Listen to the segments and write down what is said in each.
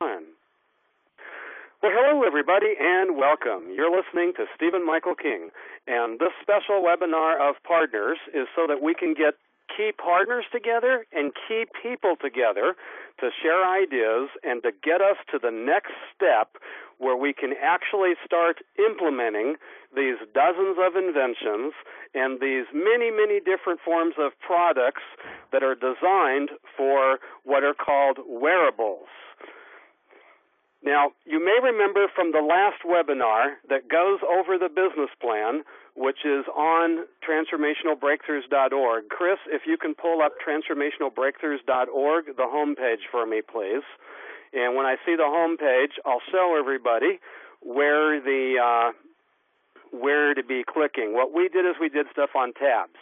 Well, hello, everybody, and welcome. You're listening to Stephen Michael King, and this special webinar of partners is so that we can get key partners together and key people together to share ideas and to get us to the next step where we can actually start implementing these dozens of inventions and these many, many different forms of products that are designed for what are called wearables. Now, you may remember from the last webinar that goes over the business plan, which is on transformationalbreakthroughs.org. Chris, if you can pull up transformationalbreakthroughs.org, the home page for me, please. And when I see the home page, I'll show everybody where to be clicking. What we did is we did stuff on tabs.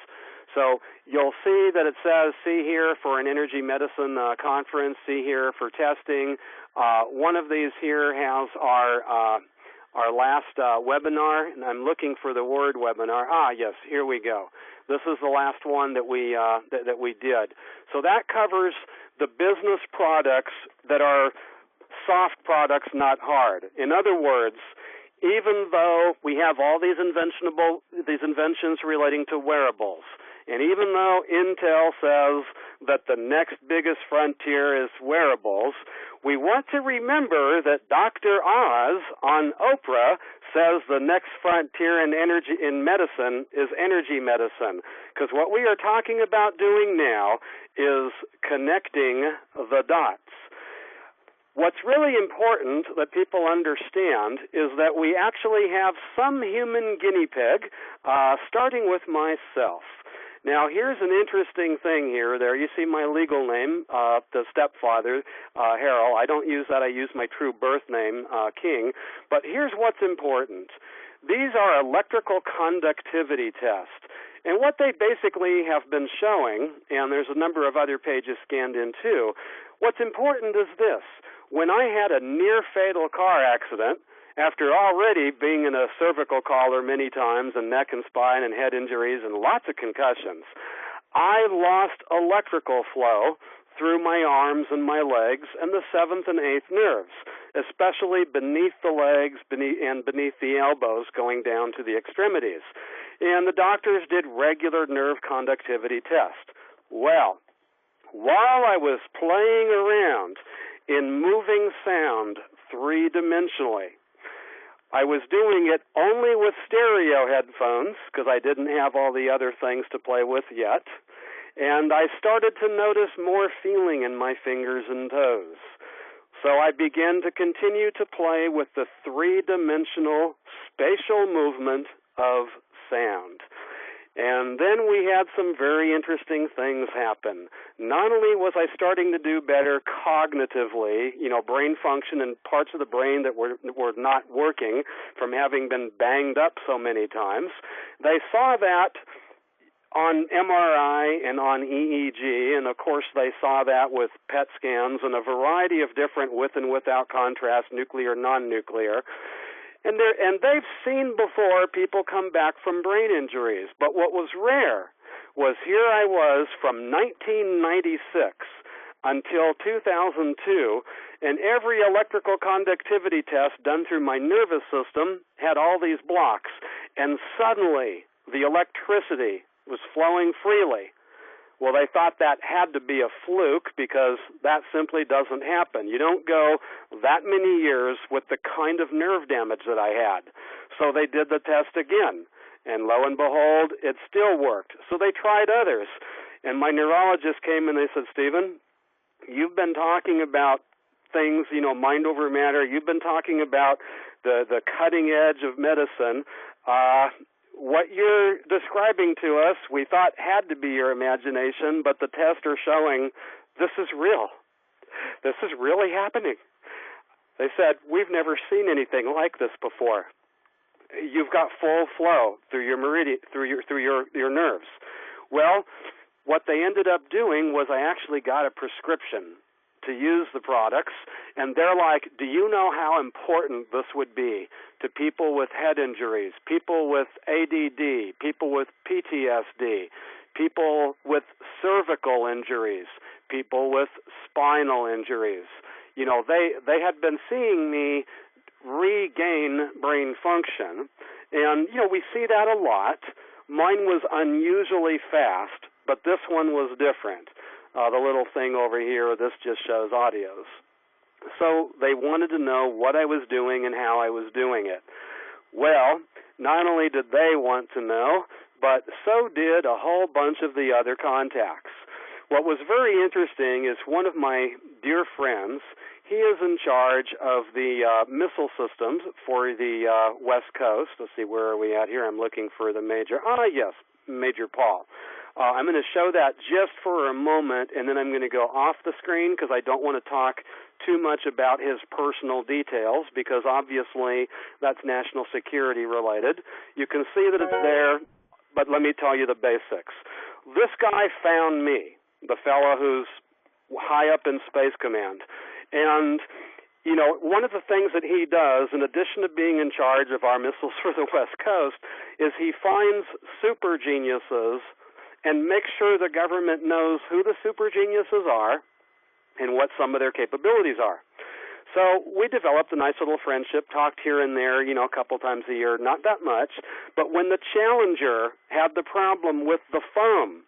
So you'll see that it says, see here for an energy medicine conference, see here for testing. One of these here has our last webinar, and I'm looking for the word webinar. Yes, here we go. This is the last one that we did. So that covers the business products that are soft products, not hard. In other words, even though we have all these inventions relating to wearables, and even though Intel says that the next biggest frontier is wearables, we want to remember that Dr. Oz on Oprah says the next frontier in medicine is energy medicine. Because what we are talking about doing now is connecting the dots. What's really important that people understand is that we actually have some human guinea pig, starting with myself. Now, here's an interesting thing here. There, you see my legal name, the stepfather, Harold. I don't use that. I use my true birth name, King. But here's what's important. These are electrical conductivity tests. And what they basically have been showing, and there's a number of other pages scanned in too, what's important is this. When I had a near-fatal car accident, after already being in a cervical collar many times and neck and spine and head injuries and lots of concussions, I lost electrical flow through my arms and my legs and the 7th and 8th nerves, especially beneath the legs and beneath the elbows going down to the extremities. And the doctors did regular nerve conductivity tests. Well, while I was playing around in moving sound three-dimensionally, I was doing it only with stereo headphones because I didn't have all the other things to play with yet, and I started to notice more feeling in my fingers and toes. So I began to continue to play with the three-dimensional spatial movement of sound. And then we had some very interesting things happen. Not only was I starting to do better cognitively, brain function and parts of the brain that were not working from having been banged up so many times, they saw that on MRI and on EEG, and of course they saw that with PET scans and a variety of different with and without contrast, nuclear, non-nuclear. And they've seen before people come back from brain injuries. But what was rare was here I was from 1996 until 2002, and every electrical conductivity test done through my nervous system had all these blocks. And suddenly the electricity was flowing freely. Well, they thought that had to be a fluke because that simply doesn't happen. You don't go that many years with the kind of nerve damage that I had. So they did the test again, and lo and behold, it still worked. So they tried others, and my neurologist came and they said, Stephen, you've been talking about things, mind over matter. You've been talking about the cutting edge of medicine. What you're describing to us, we thought had to be your imagination, but the tests are showing this is real. This is really happening. They said, we've never seen anything like this before. You've got full flow through your meridian, through your nerves. Well, what they ended up doing was I actually got a prescription to use the products, and they're like, do you know how important this would be to people with head injuries, people with ADD, people with PTSD, people with cervical injuries, people with spinal injuries? they had been seeing me regain brain function, and we see that a lot. Mine was unusually fast, but this one was different. The little thing over here, this just shows audios. So they wanted to know what I was doing and how I was doing it. Well, not only did they want to know, but so did a whole bunch of the other contacts. What was very interesting is one of my dear friends, he is in charge of the missile systems for the West Coast. Let's see, where are we at here? I'm looking for the Major. Yes, Major Paul. I'm going to show that just for a moment, and then I'm going to go off the screen because I don't want to talk too much about his personal details because obviously that's national security related. You can see that it's there, but let me tell you the basics. This guy found me, the fellow who's high up in Space Command. And, one of the things that he does, in addition to being in charge of our missiles for the West Coast, is he finds super geniuses and makes sure the government knows who the super geniuses are and what some of their capabilities are. So we developed a nice little friendship, talked here and there, a couple times a year, not that much. But when the Challenger had the problem with the foam,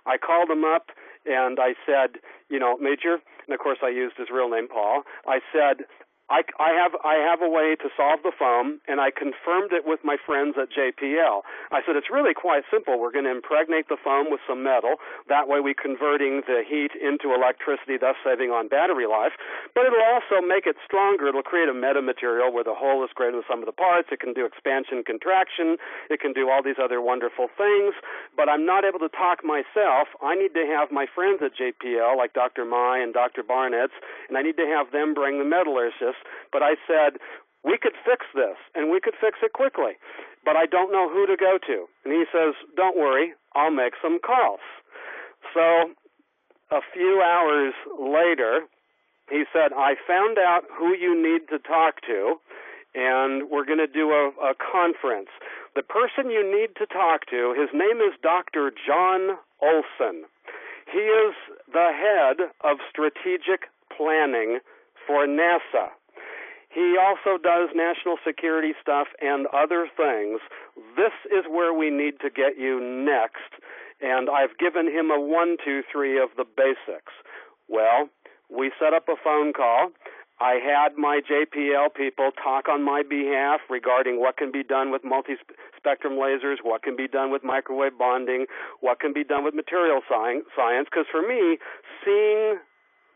I called him up and I said, Major, and of course I used his real name, Paul. I said, I have a way to solve the foam, and I confirmed it with my friends at JPL. I said, it's really quite simple. We're going to impregnate the foam with some metal. That way we're converting the heat into electricity, thus saving on battery life. But it'll also make it stronger. It'll create a metamaterial where the whole is greater than the sum of the parts. It can do expansion, contraction. It can do all these other wonderful things. But I'm not able to talk myself. I need to have my friends at JPL, like Dr. Mai and Dr. Barnett, and I need to have them bring the metallurgists. But I said, we could fix this, and we could fix it quickly, but I don't know who to go to. And he says, don't worry, I'll make some calls. So a few hours later, he said, I found out who you need to talk to, and we're going to do a conference. The person you need to talk to, his name is Dr. John Olson. He is the head of strategic planning for NASA. He also does national security stuff and other things. This is where we need to get you next, and I've given him a 1, 2, 3 of the basics. Well, we set up a phone call. I had my JPL people talk on my behalf regarding what can be done with multi-spectrum lasers, what can be done with microwave bonding, what can be done with material science, because for me, seeing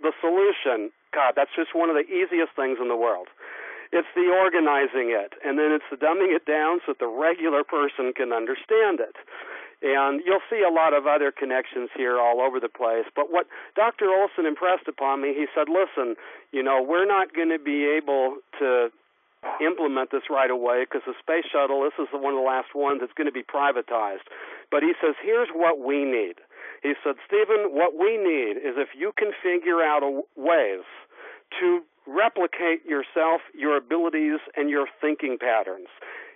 the solution, God, that's just one of the easiest things in the world. It's the organizing it, and then it's the dumbing it down so that the regular person can understand it. And you'll see a lot of other connections here all over the place. But what Dr. Olson impressed upon me, he said, listen, we're not going to be able to implement this right away because the space shuttle, this is one of the last ones, it's going to be privatized. But he says, here's what we need. He said, Stephen, what we need is if you can figure out ways to replicate yourself, your abilities, and your thinking patterns.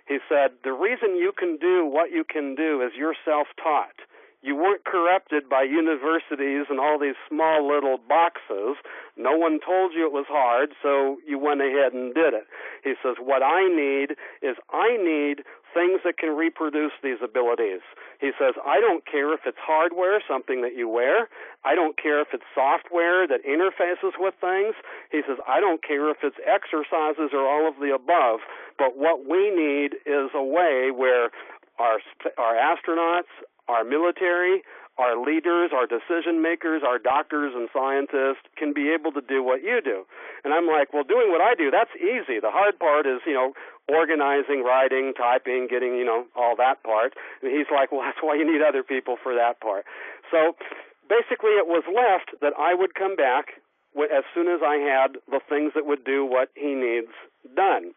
He said, the reason you can do what you can do is you're self-taught. You weren't corrupted by universities and all these small little boxes. No one told you it was hard, so you went ahead and did it. He says, what I need things that can reproduce these abilities. He says, I don't care if it's hardware, something that you wear. I don't care if it's software that interfaces with things. He says, I don't care if it's exercises or all of the above. But what we need is a way where our astronauts, our military, our leaders, our decision makers, our doctors and scientists can be able to do what you do. And I'm like, well, doing what I do, that's easy. The hard part is, organizing, writing, typing, getting, all that part. And he's like, well, that's why you need other people for that part. So basically it was left that I would come back as soon as I had the things that would do what he needs done.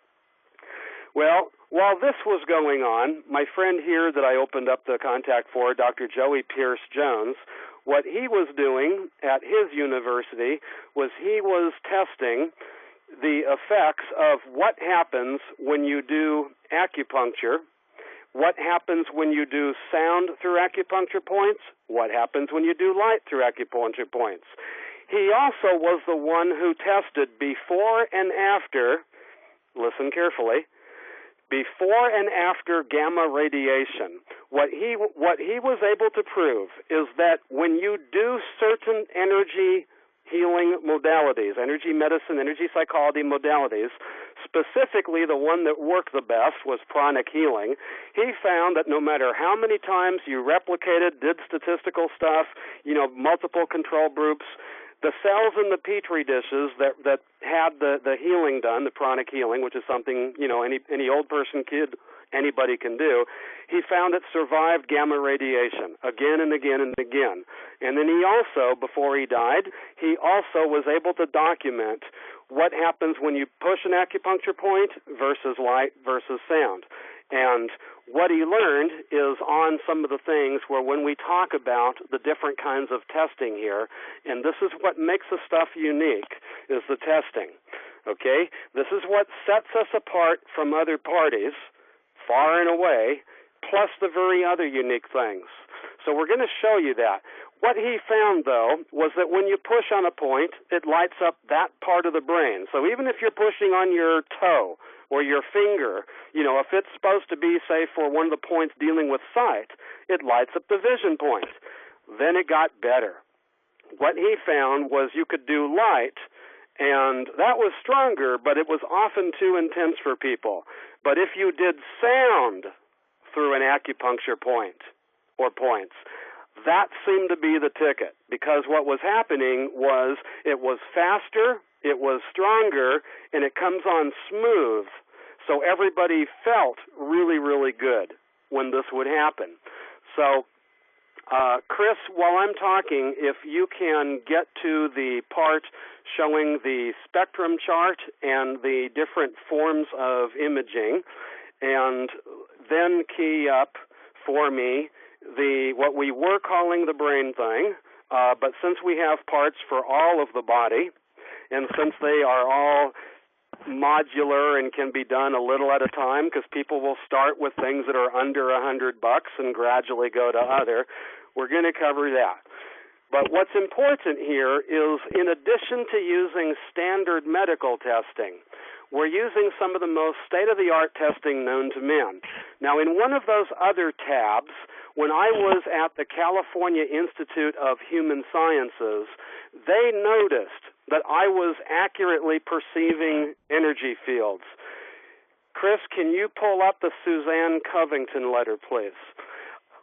Well, while this was going on, my friend here that I opened up the contact for, Dr. Joey Pierce-Jones, what he was doing at his university was he was testing the effects of what happens when you do acupuncture, what happens when you do sound through acupuncture points, what happens when you do light through acupuncture points. He also was the one who tested before and after, listen carefully, before and after gamma radiation. What he was able to prove is that when you do certain energy healing modalities, energy medicine, energy psychology modalities, specifically the one that worked the best was pranic healing, he found that no matter how many times you replicated, did statistical stuff, multiple control groups, the cells in the petri dishes that had the healing done, the pranic healing, which is something, any old person, kid, anybody can do, he found it survived gamma radiation again and again and again. And then he also, before he died, he also was able to document what happens when you push an acupuncture point versus light versus sound. And what he learned is on some of the things where when we talk about the different kinds of testing here, and this is what makes the stuff unique, is the testing. Okay? This is what sets us apart from other parties, far and away, plus the very other unique things. So we're going to show you that. What he found, though, was that when you push on a point, it lights up that part of the brain. So even if you're pushing on your toe or your finger, if it's supposed to be, say, for one of the points dealing with sight, it lights up the vision point. Then it got better. What he found was you could do light, and that was stronger, but it was often too intense for people. But if you did sound through an acupuncture point or points, that seemed to be the ticket, because what was happening was it was faster, it was stronger, and it comes on smooth. So everybody felt really, really good when this would happen. So, Chris, while I'm talking, if you can get to the part showing the spectrum chart and the different forms of imaging, and then key up for me what we were calling the brain thing, but since we have parts for all of the body, and since they are all modular and can be done a little at a time, because people will start with things that are under $100 and gradually go to other, we're going to cover that. But what's important here is, in addition to using standard medical testing, we're using some of the most state-of-the-art testing known to man. Now, in one of those other tabs, when I was at the California Institute of Human Sciences, they noticed that I was accurately perceiving energy fields. Chris, can you pull up the Suzanne Covington letter, please?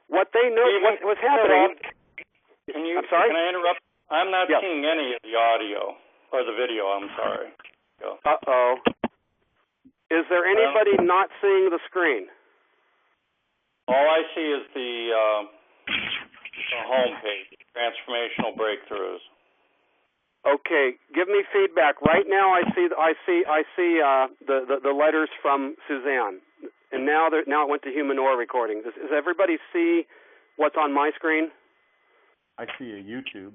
What they know, what was happening... I'm sorry? Can I interrupt? I'm not seeing any of the audio or the video, I'm sorry. Uh-oh. Is there anybody not seeing the screen? All I see is the home page, Transformational Breakthroughs. Okay, give me feedback. Right now, I see the letters from Suzanne, and now it went to Human Ore Recording. Does everybody see what's on my screen? I see a YouTube.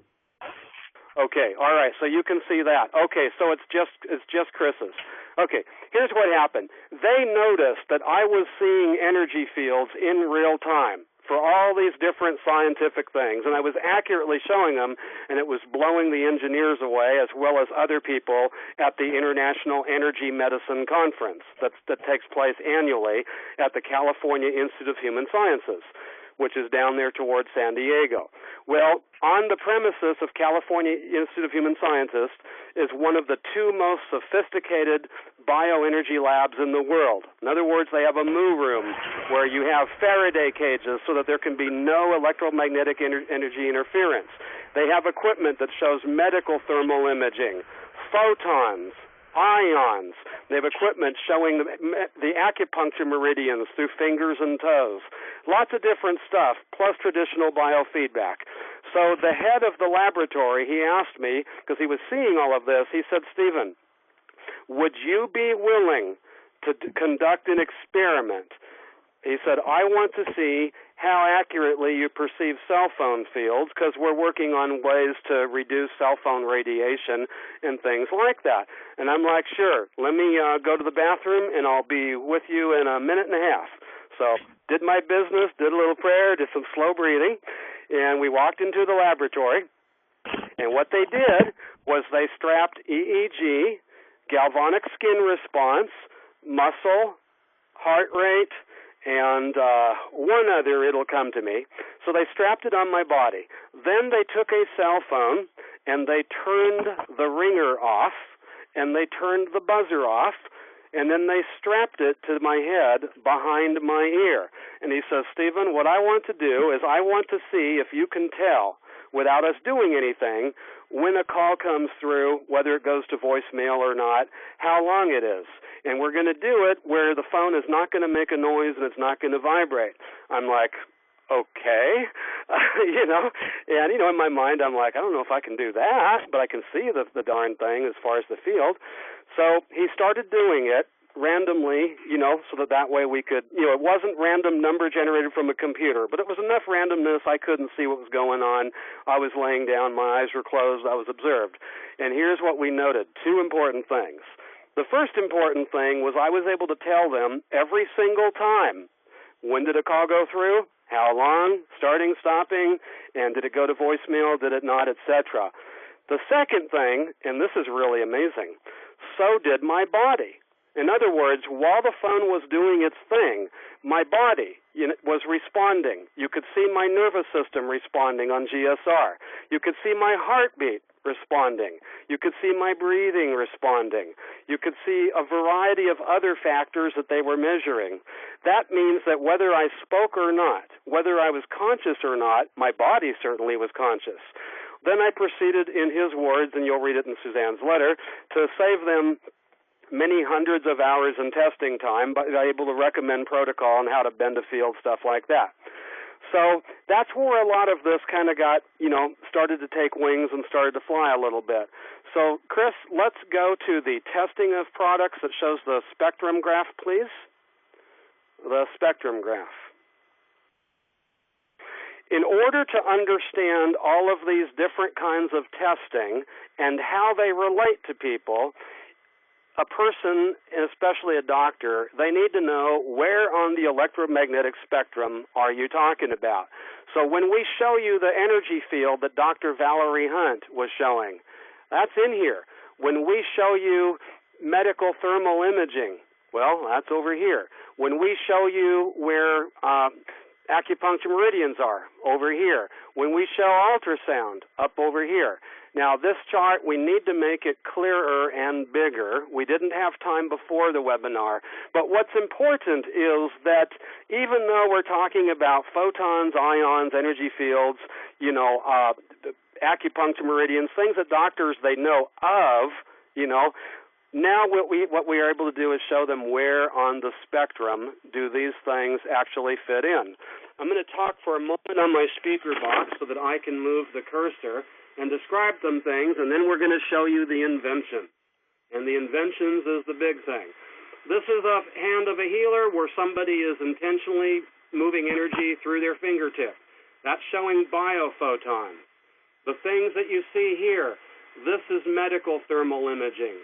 Okay, all right, so you can see that. Okay, so it's just Chris's. Okay, here's what happened. They noticed that I was seeing energy fields in real time for all these different scientific things, and I was accurately showing them, and it was blowing the engineers away, as well as other people at the International Energy Medicine Conference that takes place annually at the California Institute of Human Sciences, which is down there towards San Diego. Well, on the premises of California Institute of Human Sciences is one of the two most sophisticated bioenergy labs in the world. In other words, they have a moo room where you have Faraday cages so that there can be no electromagnetic energy interference. They have equipment that shows medical thermal imaging, photons, ions. They have equipment showing the acupuncture meridians through fingers and toes. Lots of different stuff, plus traditional biofeedback. So the head of the laboratory, he asked me, because he was seeing all of this, he said, Stephen, would you be willing to conduct an experiment? He said, I want to see how accurately you perceive cell phone fields, because we're working on ways to reduce cell phone radiation and things like that. And I'm like, sure, let me go to the bathroom, and I'll be with you in a minute and a half. So did my business, did a little prayer, did some slow breathing, and we walked into the laboratory. And what they did was they strapped EEG, galvanic skin response, muscle, heart rate, and one other, it'll come to me. So they strapped it on my body. Then they took a cell phone and they turned the ringer off and they turned the buzzer off, and then they strapped it to my head behind my ear. And he says, Stephen, what I want to do is I want to see if you can tell, without us doing anything, when a call comes through, whether it goes to voicemail or not, how long it is. And we're going to do it where the phone is not going to make a noise and it's not going to vibrate. I'm like, okay, and, in my mind, I'm like, I don't know if I can do that, but I can see the darn thing as far as the field. So he started doing it randomly, so that way we could, it wasn't random number generated from a computer, but it was enough randomness I couldn't see what was going on. I was laying down, my eyes were closed, I was observed. And here's what we noted, two important things. The first important thing was I was able to tell them every single time, when did a call go through, how long, starting, stopping, and did it go to voicemail, did it not, etc. The second thing, and this is really amazing, so did my body. In other words, while the phone was doing its thing, my body was responding. You could see my nervous system responding on GSR. You could see my heartbeat responding. You could see my breathing responding. You could see a variety of other factors that they were measuring. That means that whether I spoke or not, whether I was conscious or not, my body certainly was conscious. Then I proceeded in his words, and you'll read it in Suzanne's letter, to save them many hundreds of hours in testing time, but able to recommend protocol and how to bend a field, stuff like that. So that's where a lot of this kind of got, started to take wings and started to fly a little bit. So, Chris, let's go to the testing of products that shows the spectrum graph, please. The spectrum graph. In order to understand all of these different kinds of testing and how they relate to people, a person, especially a doctor, they need to know where on the electromagnetic spectrum are you talking about. So when we show you the energy field that Dr. Valerie Hunt was showing, that's in here. When we show you medical thermal imaging, well, that's over here. When we show you where acupuncture meridians are, over here. When we show ultrasound, up over here. Now, this chart, we need to make it clearer and bigger. We didn't have time before the webinar. But what's important is that even though we're talking about photons, ions, energy fields, acupuncture meridians, things that doctors, they know of, now what we are able to do is show them where on the spectrum do these things actually fit in. I'm going to talk for a moment on my speaker box so that I can move the cursor and describe some things, and then we're going to show you the invention. And the inventions is the big thing. This is a hand of a healer where somebody is intentionally moving energy through their fingertip. That's showing biophotons. The things that you see here, this is medical thermal imaging.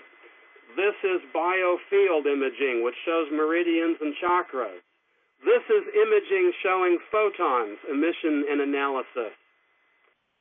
This is biofield imaging, which shows meridians and chakras. This is imaging showing photons, emission and analysis.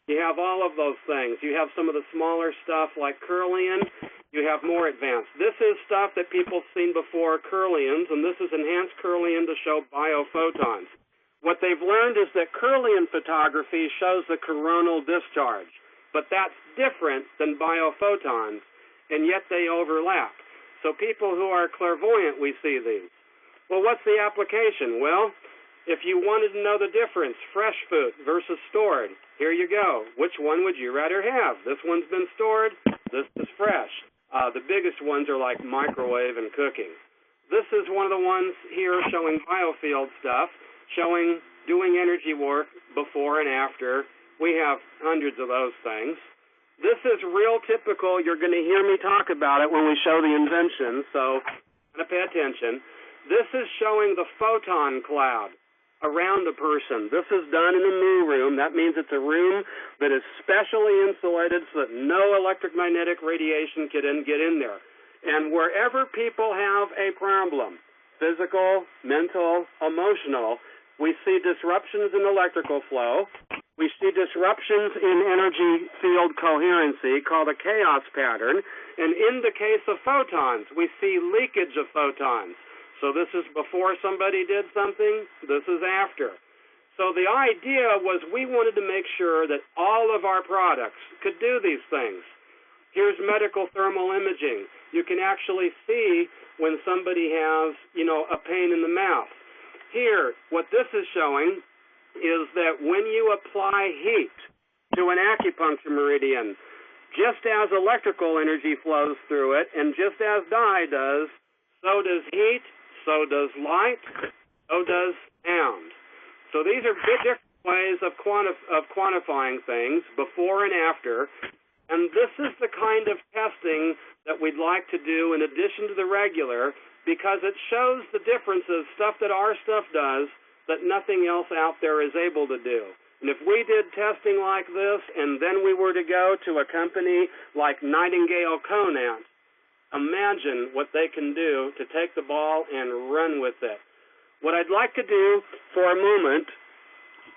You have all of those things. You have some of the smaller stuff like Kirlian. You have more advanced. This is stuff that people have seen before, Kirlians, and this is enhanced Kirlian to show biophotons. What they've learned is that Kirlian photography shows the coronal discharge, but that's different than biophotons, and yet they overlap. So people who are clairvoyant, we see these. Well, what's the application? Well, if you wanted to know the difference, fresh food versus stored, here you go. Which one would you rather have? This one's been stored, this is fresh. The biggest ones are like microwave and cooking. This is one of the ones here showing biofield stuff, showing doing energy work before and after. We have hundreds of those things. This is real typical. You're going to hear me talk about it when we show the invention, so pay attention. This is showing the photon cloud around a person. This is done in a new room. That means it's a room that is specially insulated so that no electromagnetic radiation can get in there. And wherever people have a problem, physical, mental, emotional, we see disruptions in electrical flow. We see disruptions in energy field coherency called a chaos pattern. And in the case of photons, we see leakage of photons. So this is before somebody did something. This is after. So the idea was we wanted to make sure that all of our products could do these things. Here's medical thermal imaging. You can actually see when somebody has, a pain in the mouth. Here, what this is showing is that when you apply heat to an acupuncture meridian, just as electrical energy flows through it, and just as dye does, so does heat, so does light, so does sound. So these are different ways of quantifying things before and after, and this is the kind of testing that we'd like to do in addition to the regular, because it shows the differences, stuff that our stuff does that nothing else out there is able to do. And if we did testing like this, and then we were to go to a company like Nightingale Conant, imagine what they can do to take the ball and run with it. What I'd like to do for a moment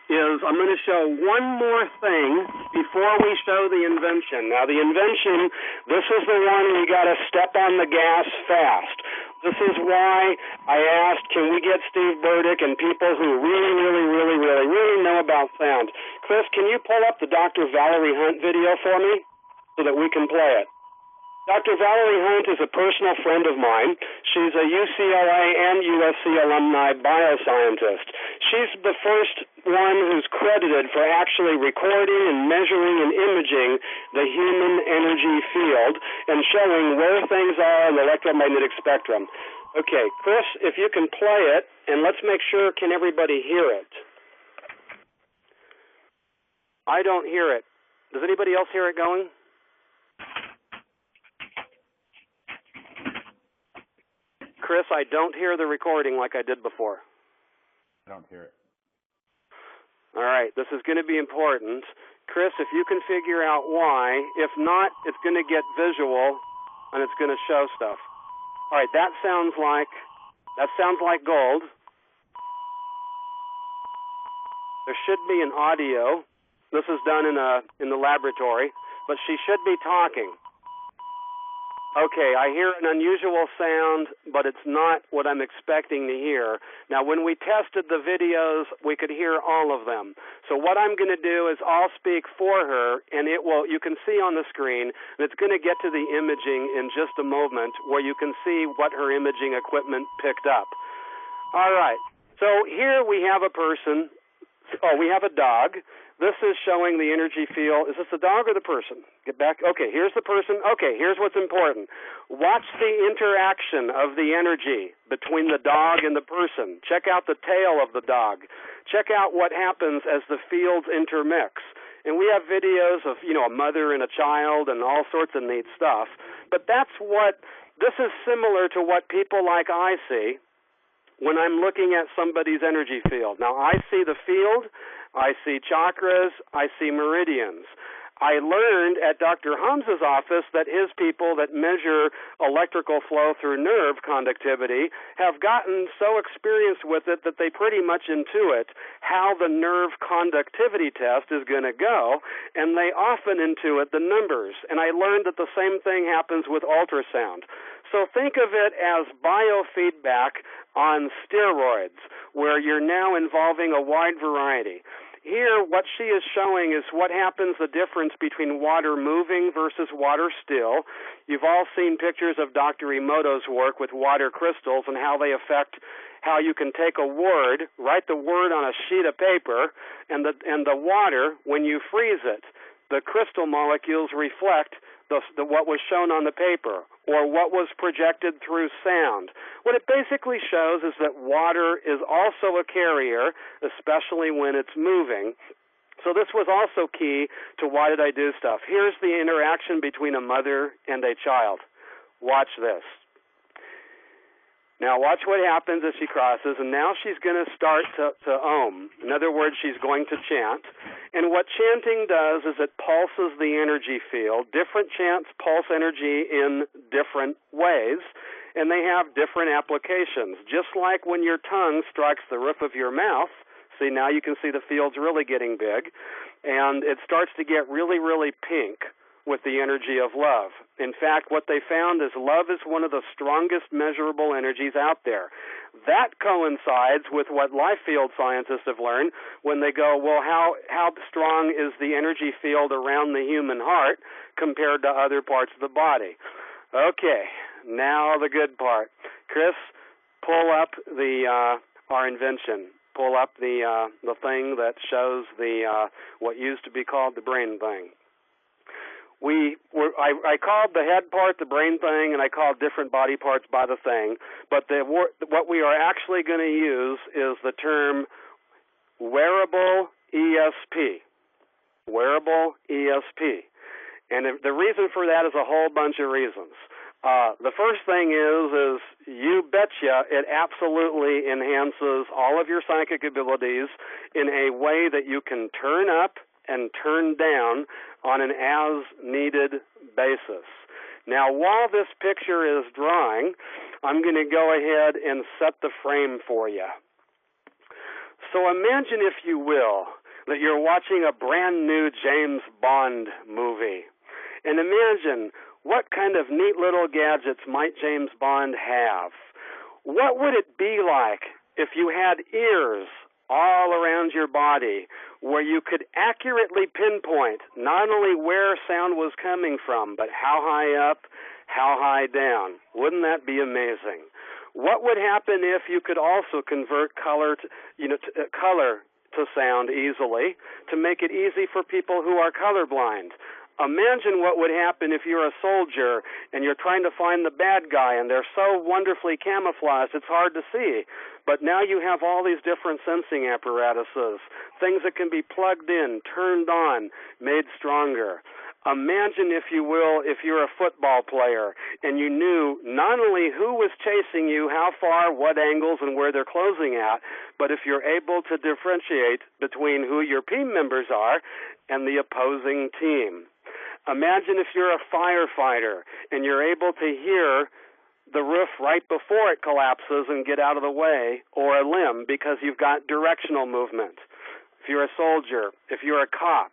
is I'm going to show one more thing before we show the invention. Now, the invention, this is the one we got to step on the gas fast. This is why I asked, can we get Steve Burdick and people who really know about sound? Chris, can you pull up the Dr. Valerie Hunt video for me so that we can play it? Dr. Valerie Hunt is a personal friend of mine. She's a UCLA and USC alumni bioscientist. She's the first one who's credited for actually recording and measuring and imaging the human energy field and showing where things are in the electromagnetic spectrum. Okay, Chris, if you can play it, and let's make sure, can everybody hear it? I don't hear it. Does anybody else hear it going? Chris, I don't hear the recording like I did before. I don't hear it. All right, this is going to be important. Chris, if you can figure out why. If not, it's going to get visual, and it's going to show stuff. All right, that sounds like gold. There should be an audio. This is done in the laboratory, but she should be talking. Okay, I hear an unusual sound, but it's not what I'm expecting to hear. Now, when we tested the videos, we could hear all of them. So what I'm going to do is I'll speak for her, and you can see on the screen, and it's going to get to the imaging in just a moment where you can see what her imaging equipment picked up. All right, so here we have a person. Oh, we have a dog. This is showing the energy field. Is this the dog or the person? Get back. Okay, here's the person. Okay, here's what's important. Watch the interaction of the energy between the dog and the person. Check out the tail of the dog. Check out what happens as the fields intermix. And we have videos of, a mother and a child and all sorts of neat stuff. But this is similar to what people like I see when I'm looking at somebody's energy field. Now, I see the field, I see chakras, I see meridians. I learned at Dr. Hamza's office that his people that measure electrical flow through nerve conductivity have gotten so experienced with it that they pretty much intuit how the nerve conductivity test is going to go, and they often intuit the numbers. And I learned that the same thing happens with ultrasound. So think of it as biofeedback on steroids, where you're now involving a wide variety. Here, what she is showing is what happens, the difference between water moving versus water still. You've all seen pictures of Dr. Emoto's work with water crystals and how they affect how you can take a word, write the word on a sheet of paper, and the water, when you freeze it, the crystal molecules reflect what was shown on the paper, or what was projected through sound. What it basically shows is that water is also a carrier, especially when it's moving. So this was also key to why did I do stuff. Here's the interaction between a mother and a child. Watch this. Now watch what happens as she crosses, and now she's going to start to ohm. In other words, she's going to chant. And what chanting does is it pulses the energy field. Different chants pulse energy in different ways, and they have different applications. Just like when your tongue strikes the roof of your mouth, See, now you can see the field's really getting big, and it starts to get really, really pink with the energy of love. In fact, what they found is love is one of the strongest measurable energies out there. That coincides with what life field scientists have learned when they go, well, how strong is the energy field around the human heart compared to other parts of the body? Okay, now the good part. Chris, pull up our invention. Pull up the thing that shows what used to be called the brain thing. I called the head part the brain thing, and I called different body parts by the thing. But what we are actually going to use is the term wearable ESP. Wearable ESP. And the reason for that is a whole bunch of reasons. The first thing is you betcha it absolutely enhances all of your psychic abilities in a way that you can turn up and turn down on an as-needed basis. Now, while this picture is drawing, I'm going to go ahead and set the frame for you. So imagine, if you will, that you're watching a brand new James Bond movie. And imagine, what kind of neat little gadgets might James Bond have? What would it be like if you had ears all around your body where you could accurately pinpoint not only where sound was coming from, but how high up, how high down? Wouldn't that be amazing? What would happen if you could also convert color to sound easily to make it easy for people who are colorblind? Imagine what would happen if you're a soldier and you're trying to find the bad guy and they're so wonderfully camouflaged it's hard to see. But now you have all these different sensing apparatuses, things that can be plugged in, turned on, made stronger. Imagine, if you will, if you're a football player and you knew not only who was chasing you, how far, what angles, and where they're closing at, but if you're able to differentiate between who your team members are and the opposing team. Imagine if you're a firefighter and you're able to hear the roof right before it collapses and get out of the way, or a limb, because you've got directional movement. If you're a soldier, if you're a cop,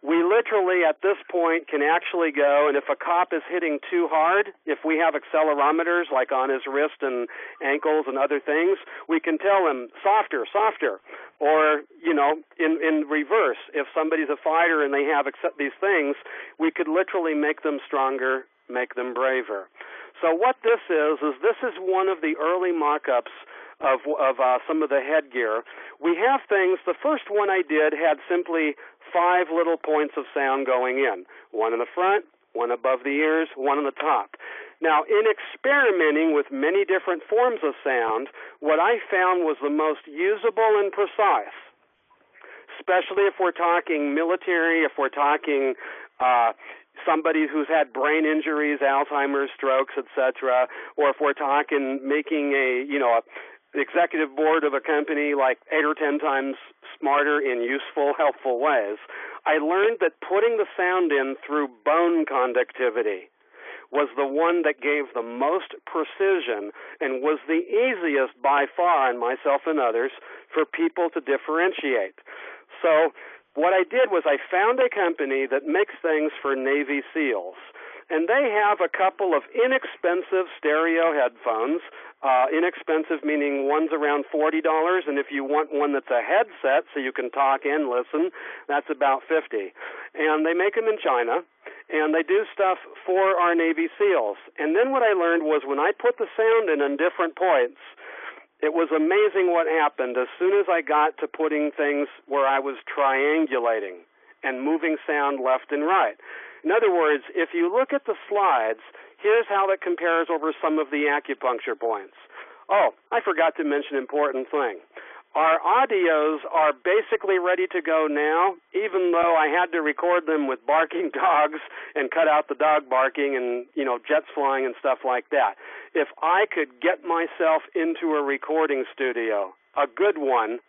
we literally at this point can actually go, and if a cop is hitting too hard, if we have accelerometers like on his wrist and ankles and other things, we can tell him softer, softer. Or, in reverse, if somebody's a fighter and they have these things, we could literally make them stronger, make them braver. So what this is one of the early mock-ups of some of the headgear. We have things, the first one I did had simply 5 little points of sound going in, one in the front, one above the ears, one on the top. Now, in experimenting with many different forms of sound, what I found was the most usable and precise, especially if we're talking military, if we're talking somebody who's had brain injuries, Alzheimer's, strokes, etc., or if we're talking making a executive board of a company like 8 or 10 times smarter in useful, helpful ways, I learned that putting the sound in through bone conductivity was the one that gave the most precision and was the easiest by far, and myself and others, for people to differentiate. So what I did was I found a company that makes things for Navy SEALs, and they have a couple of inexpensive stereo headphones. Inexpensive meaning one's around $40, and if you want one that's a headset so you can talk and listen, that's about $50. And they make them in China, and they do stuff for our Navy SEALs. And then what I learned was when I put the sound in on different points, it was amazing what happened as soon as I got to putting things where I was triangulating and moving sound left and right. In other words, if you look at the slides, here's how it compares over some of the acupuncture points. Oh, I forgot to mention an important thing. Our audios are basically ready to go now, even though I had to record them with barking dogs and cut out the dog barking and, jets flying and stuff like that. If I could get myself into a recording studio, a good one,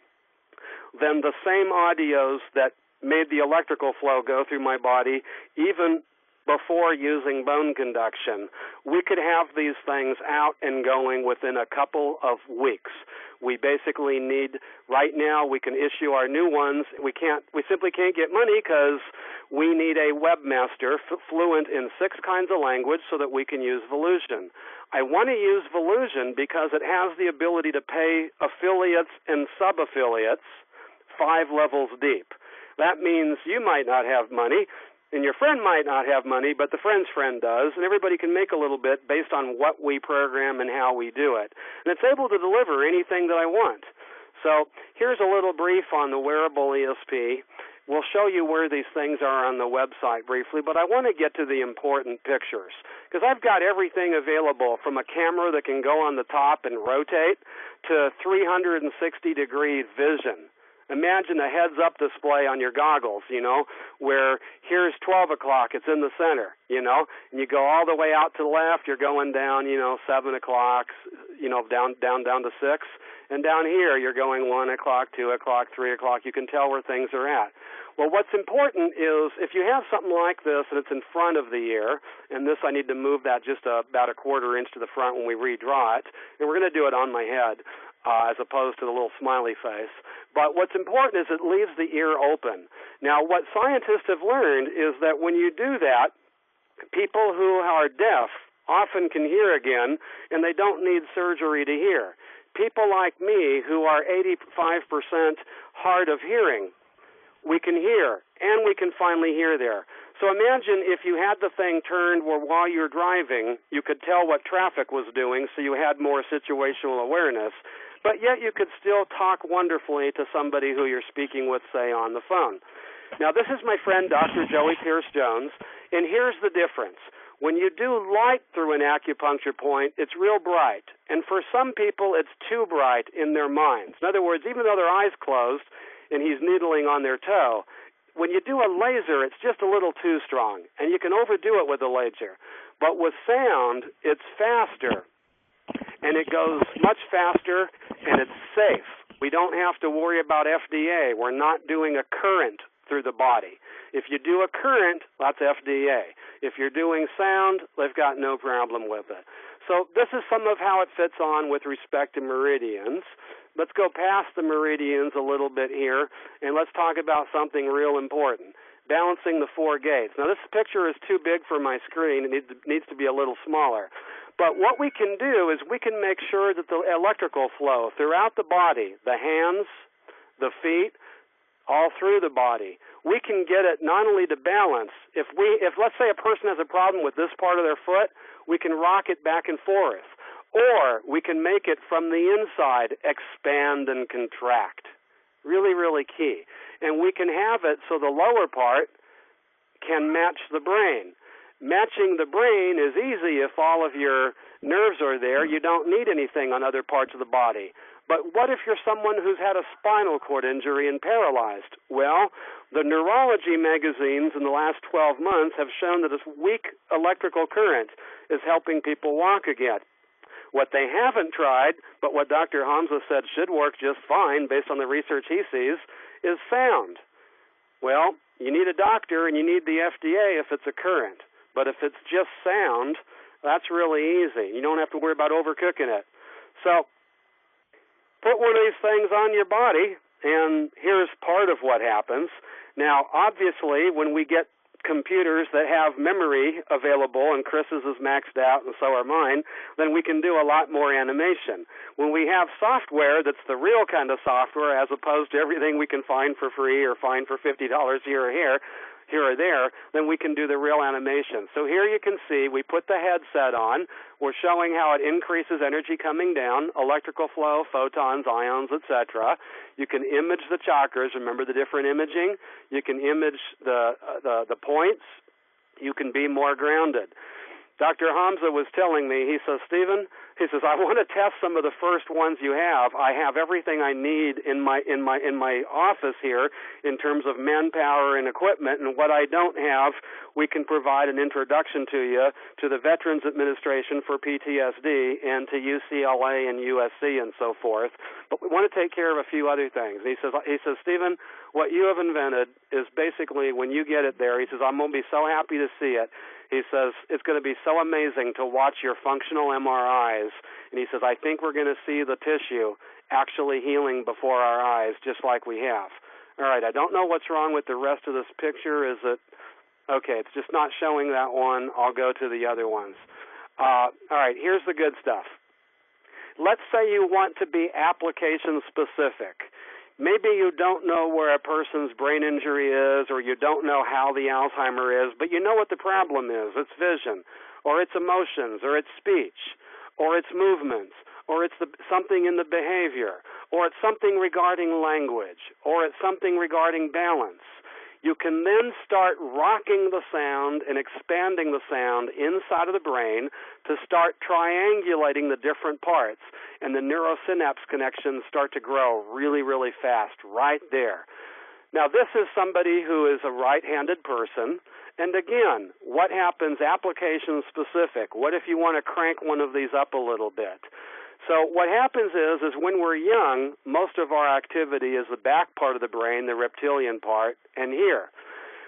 then the same audios that made the electrical flow go through my body, even before using bone conduction, we could have these things out and going within a couple of weeks. We basically need, right now we can issue our new ones. We simply can't get money because we need a webmaster fluent in 6 kinds of language so that we can use Volusion. I want to use Volusion because it has the ability to pay affiliates and sub-affiliates 5 levels deep. That means you might not have money, and your friend might not have money, but the friend's friend does, and everybody can make a little bit based on what we program and how we do it. And it's able to deliver anything that I want. So here's a little brief on the wearable ESP. We'll show you where these things are on the website briefly, but I want to get to the important pictures, because I've got everything available from a camera that can go on the top and rotate to 360-degree vision. Imagine a heads-up display on your goggles, where here's 12 o'clock, it's in the center, and you go all the way out to the left, you're going down, 7 o'clock, down to 6, and down here you're going 1 o'clock, 2 o'clock, 3 o'clock. You can tell where things are at. Well, what's important is if you have something like this and it's in front of the ear, and this I need to move that just about a quarter inch to the front when we redraw it, and we're going to do it on my head as opposed to the little smiley face. But what's important is it leaves the ear open. Now, what scientists have learned is that when you do that, people who are deaf often can hear again, and they don't need surgery to hear. People like me who are 85% hard of hearing, we can hear, and we can finally hear there. So imagine if you had the thing turned where while you're driving, you could tell what traffic was doing, so you had more situational awareness, but yet you could still talk wonderfully to somebody who you're speaking with, say, on the phone. Now, this is my friend, Dr. Joey Pierce-Jones, and here's the difference. When you do light through an acupuncture point, it's real bright. And for some people, it's too bright in their minds. In other words, even though their eyes closed and he's needling on their toe, when you do a laser, it's just a little too strong, and you can overdo it with a laser. But with sound, it's faster, and it goes much faster, and it's safe. We don't have to worry about FDA. We're not doing a current through the body. If you do a current, that's FDA. If you're doing sound, they've got no problem with it. So this is some of how it fits on with respect to meridians. Let's go past the meridians a little bit here, and let's talk about something real important, balancing the 4 gates. Now, this picture is too big for my screen. It needs to be a little smaller. But what we can do is we can make sure that the electrical flow throughout the body, the hands, the feet, all through the body, we can get it not only to balance. If let's say a person has a problem with this part of their foot, we can rock it back and forth. Or we can make it from the inside expand and contract. Really, really key. And we can have it so the lower part can match the brain. Matching the brain is easy if all of your nerves are there. You don't need anything on other parts of the body. But what if you're someone who's had a spinal cord injury and paralyzed? Well, the neurology magazines in the last 12 months have shown that this weak electrical current is helping people walk again. What they haven't tried, but what Dr. Hamza said should work just fine based on the research he sees, is sound. Well, you need a doctor and you need the FDA if it's a current. But if it's just sound, that's really easy. You don't have to worry about overcooking it. So put one of these things on your body, and here's part of what happens. Now, obviously, when we get computers that have memory available, and Chris's is maxed out and so are mine, then we can do a lot more animation. When we have software that's the real kind of software as opposed to everything we can find for free or find for $50 here or there, then we can do the real animation. So here you can see we put the headset on. We're showing how it increases energy coming down, electrical flow, photons, ions, etc. You can image the chakras. Remember the different imaging? You can image the points. You can be more grounded. Dr. Hamza was telling me, he says, Stephen, I want to test some of the first ones you have. I have everything I need in my office here in terms of manpower and equipment, and what I don't have, we can provide an introduction to you to the Veterans Administration for PTSD and to UCLA and USC and so forth. But we want to take care of a few other things. He says, Stephen, what you have invented is basically when you get it there, he says, I'm going to be so happy to see it. He says, it's going to be so amazing to watch your functional MRIs. And he says, I think we're going to see the tissue actually healing before our eyes, just like we have. All right, I don't know what's wrong with the rest of this picture. Is it, okay, it's just not showing that one. I'll go to the other ones. All right, here's the good stuff. Let's say you want to be application specific. Maybe you don't know where a person's brain injury is, or you don't know how the Alzheimer is, but you know what the problem is. It's vision, or it's emotions, or it's speech, or it's movements, or it's something in the behavior, or it's something regarding language, or it's something regarding balance. You can then start rocking the sound and expanding the sound inside of the brain to start triangulating the different parts, and the neurosynapse connections start to grow really, really fast right there. Now, this is somebody who is a right-handed person, and again, what happens application specific? What if you want to crank one of these up a little bit? So what happens is when we're young, most of our activity is the back part of the brain, the reptilian part, and here.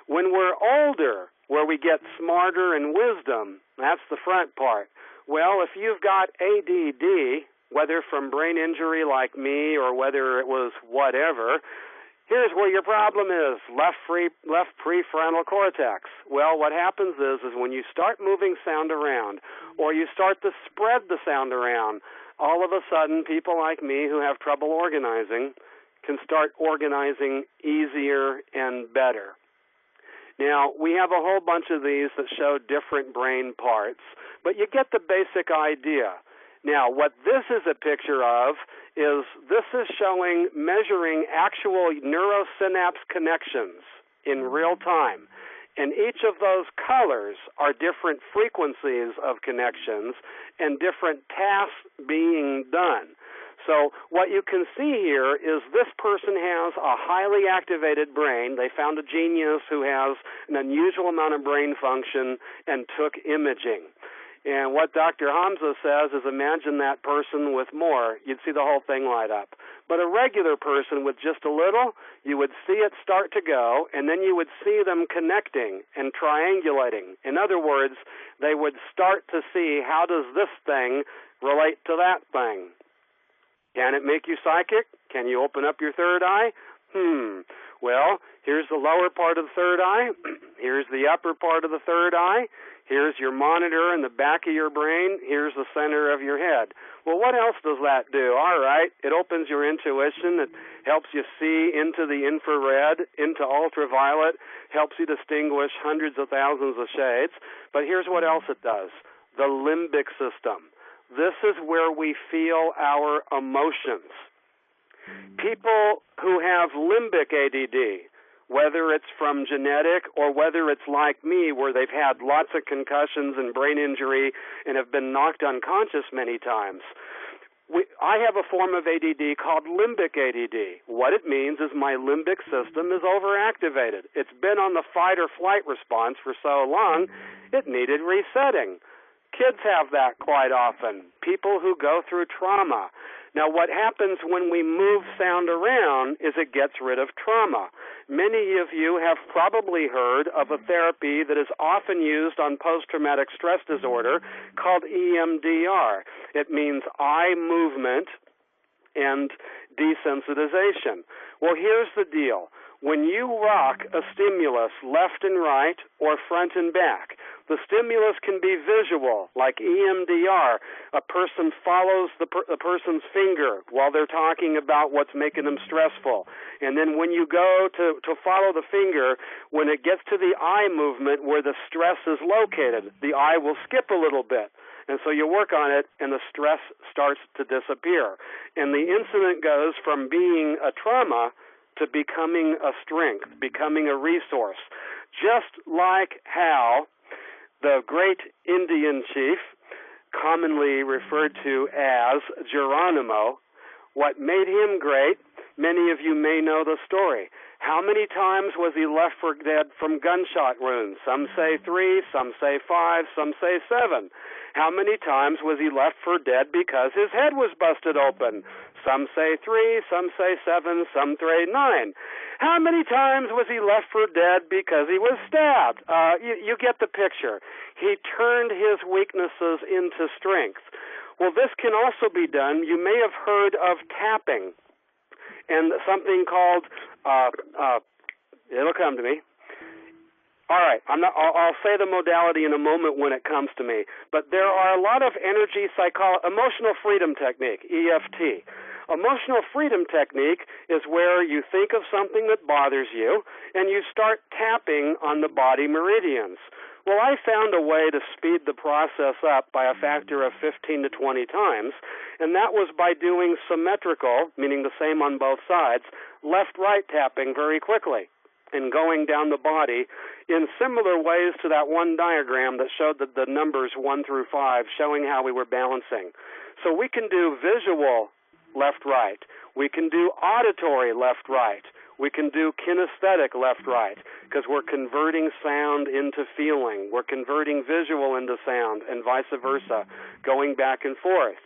When we're older, where we get smarter and wisdom, that's the front part. Well, if you've got ADD, whether from brain injury like me or whether it was whatever, here's where your problem is, left prefrontal cortex. Well, what happens is when you start moving sound around, or you start to spread the sound around, all of a sudden, people like me who have trouble organizing can start organizing easier and better. Now, we have a whole bunch of these that show different brain parts, but you get the basic idea. Now, what this is a picture of is this is showing measuring actual neurosynapse connections in real time. And each of those colors are different frequencies of connections and different tasks being done. So what you can see here is this person has a highly activated brain. They found a genius who has an unusual amount of brain function and took imaging. And what Dr. Hamza says is imagine that person with more. You'd see the whole thing light up. But a regular person with just a little, you would see it start to go, and then you would see them connecting and triangulating. In other words, they would start to see how does this thing relate to that thing. Can it make you psychic? Can you open up your third eye? Well, here's the lower part of the third eye. Here's the upper part of the third eye. Here's your monitor in the back of your brain. Here's the center of your head. Well, what else does that do? All right, it opens your intuition. It helps you see into the infrared, into ultraviolet, helps you distinguish hundreds of thousands of shades. But here's what else it does. The limbic system. This is where we feel our emotions. People who have limbic ADD, whether it's from genetic or whether it's like me where they've had lots of concussions and brain injury and have been knocked unconscious many times, I have a form of ADD called limbic ADD. What it means is my limbic system is overactivated. It's been on the fight or flight response for so long, it needed resetting. Kids have that quite often. People who go through trauma. Now, what happens when we move sound around is it gets rid of trauma. Many of you have probably heard of a therapy that is often used on post-traumatic stress disorder called EMDR. It means eye movement and desensitization. Well, here's the deal. When you rock a stimulus left and right or front and back, the stimulus can be visual, like EMDR. A person follows the person's finger while they're talking about what's making them stressful. And then when you go to follow the finger, when it gets to the eye movement where the stress is located, the eye will skip a little bit. And so you work on it, and the stress starts to disappear. And the incident goes from being a trauma to becoming a strength, becoming a resource. Just like how the great Indian chief, commonly referred to as Geronimo, what made him great Many of you may know the story. How many times was he left for dead from gunshot wounds? Some say 3, some say 5, some say 7. How many times was he left for dead because his head was busted open? Some say 3, some say 7, some say 9. How many times was he left for dead because he was stabbed? You get the picture. He turned his weaknesses into strength. Well, this can also be done. You may have heard of tapping and something called, it'll come to me. All right, I'll say the modality in a moment when it comes to me. But there are a lot of emotional freedom technique, EFT. Emotional freedom technique is where you think of something that bothers you and you start tapping on the body meridians. Well, I found a way to speed the process up by a factor of 15 to 20 times, and that was by doing symmetrical, meaning the same on both sides, left-right tapping very quickly and going down the body in similar ways to that one diagram that showed the numbers 1 through 5, showing how we were balancing. So we can do visual left-right. We can do auditory left-right. We can do kinesthetic left-right because we're converting sound into feeling. We're converting visual into sound and vice versa, going back and forth.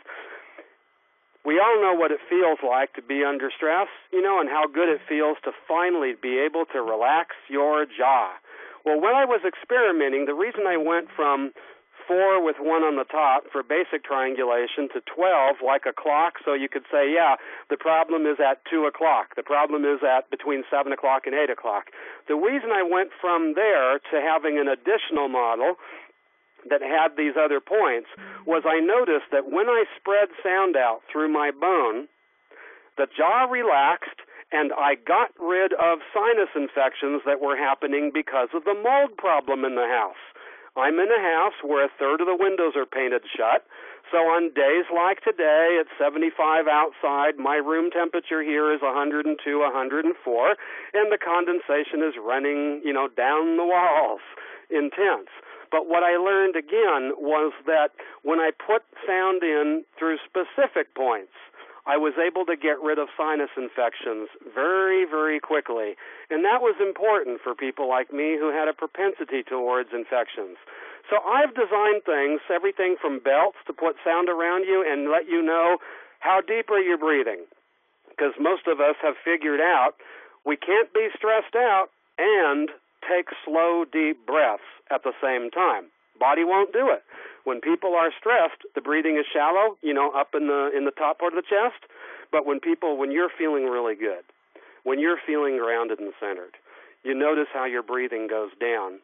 We all know what it feels like to be under stress, and how good it feels to finally be able to relax your jaw. Well, when I was experimenting, the reason I went from 4 with 1 on the top for basic triangulation to 12 like a clock, so you could say, yeah, the problem is at 2 o'clock. The problem is at between 7 o'clock and 8 o'clock. The reason I went from there to having an additional model that had these other points was I noticed that when I spread sound out through my bone, the jaw relaxed and I got rid of sinus infections that were happening because of the mold problem in the house. I'm in a house where a third of the windows are painted shut, so on days like today, it's 75 outside, my room temperature here is 102, 104, and the condensation is running, down the walls, intense. But what I learned again was that when I put sound in through specific points, I was able to get rid of sinus infections very, very quickly. And that was important for people like me who had a propensity towards infections. So I've designed things, everything from belts to put sound around you and let you know how deep are you breathing. Because most of us have figured out we can't be stressed out and take slow, deep breaths at the same time. Body won't do it. When people are stressed, the breathing is shallow, up in the top part of the chest. But when you're feeling really good, when you're feeling grounded and centered, you notice how your breathing goes down,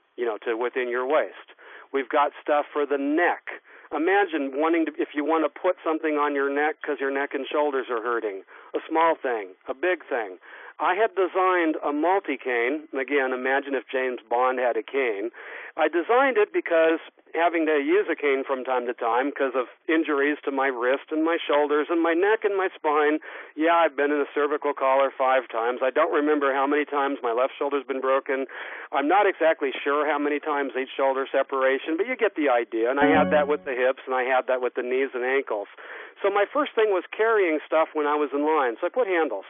to within your waist. We've got stuff for the neck. Imagine if you want to put something on your neck because your neck and shoulders are hurting, a small thing, a big thing. I had designed a multi-cane. Again, imagine if James Bond had a cane. I designed it because having to use a cane from time to time because of injuries to my wrist and my shoulders and my neck and my spine. Yeah, I've been in a cervical collar 5 times. I don't remember how many times my left shoulder's been broken. I'm not exactly sure how many times each shoulder separation, but you get the idea. And I had that with the hips, and I had that with the knees and ankles. So my first thing was carrying stuff when I was in line. So I put handles.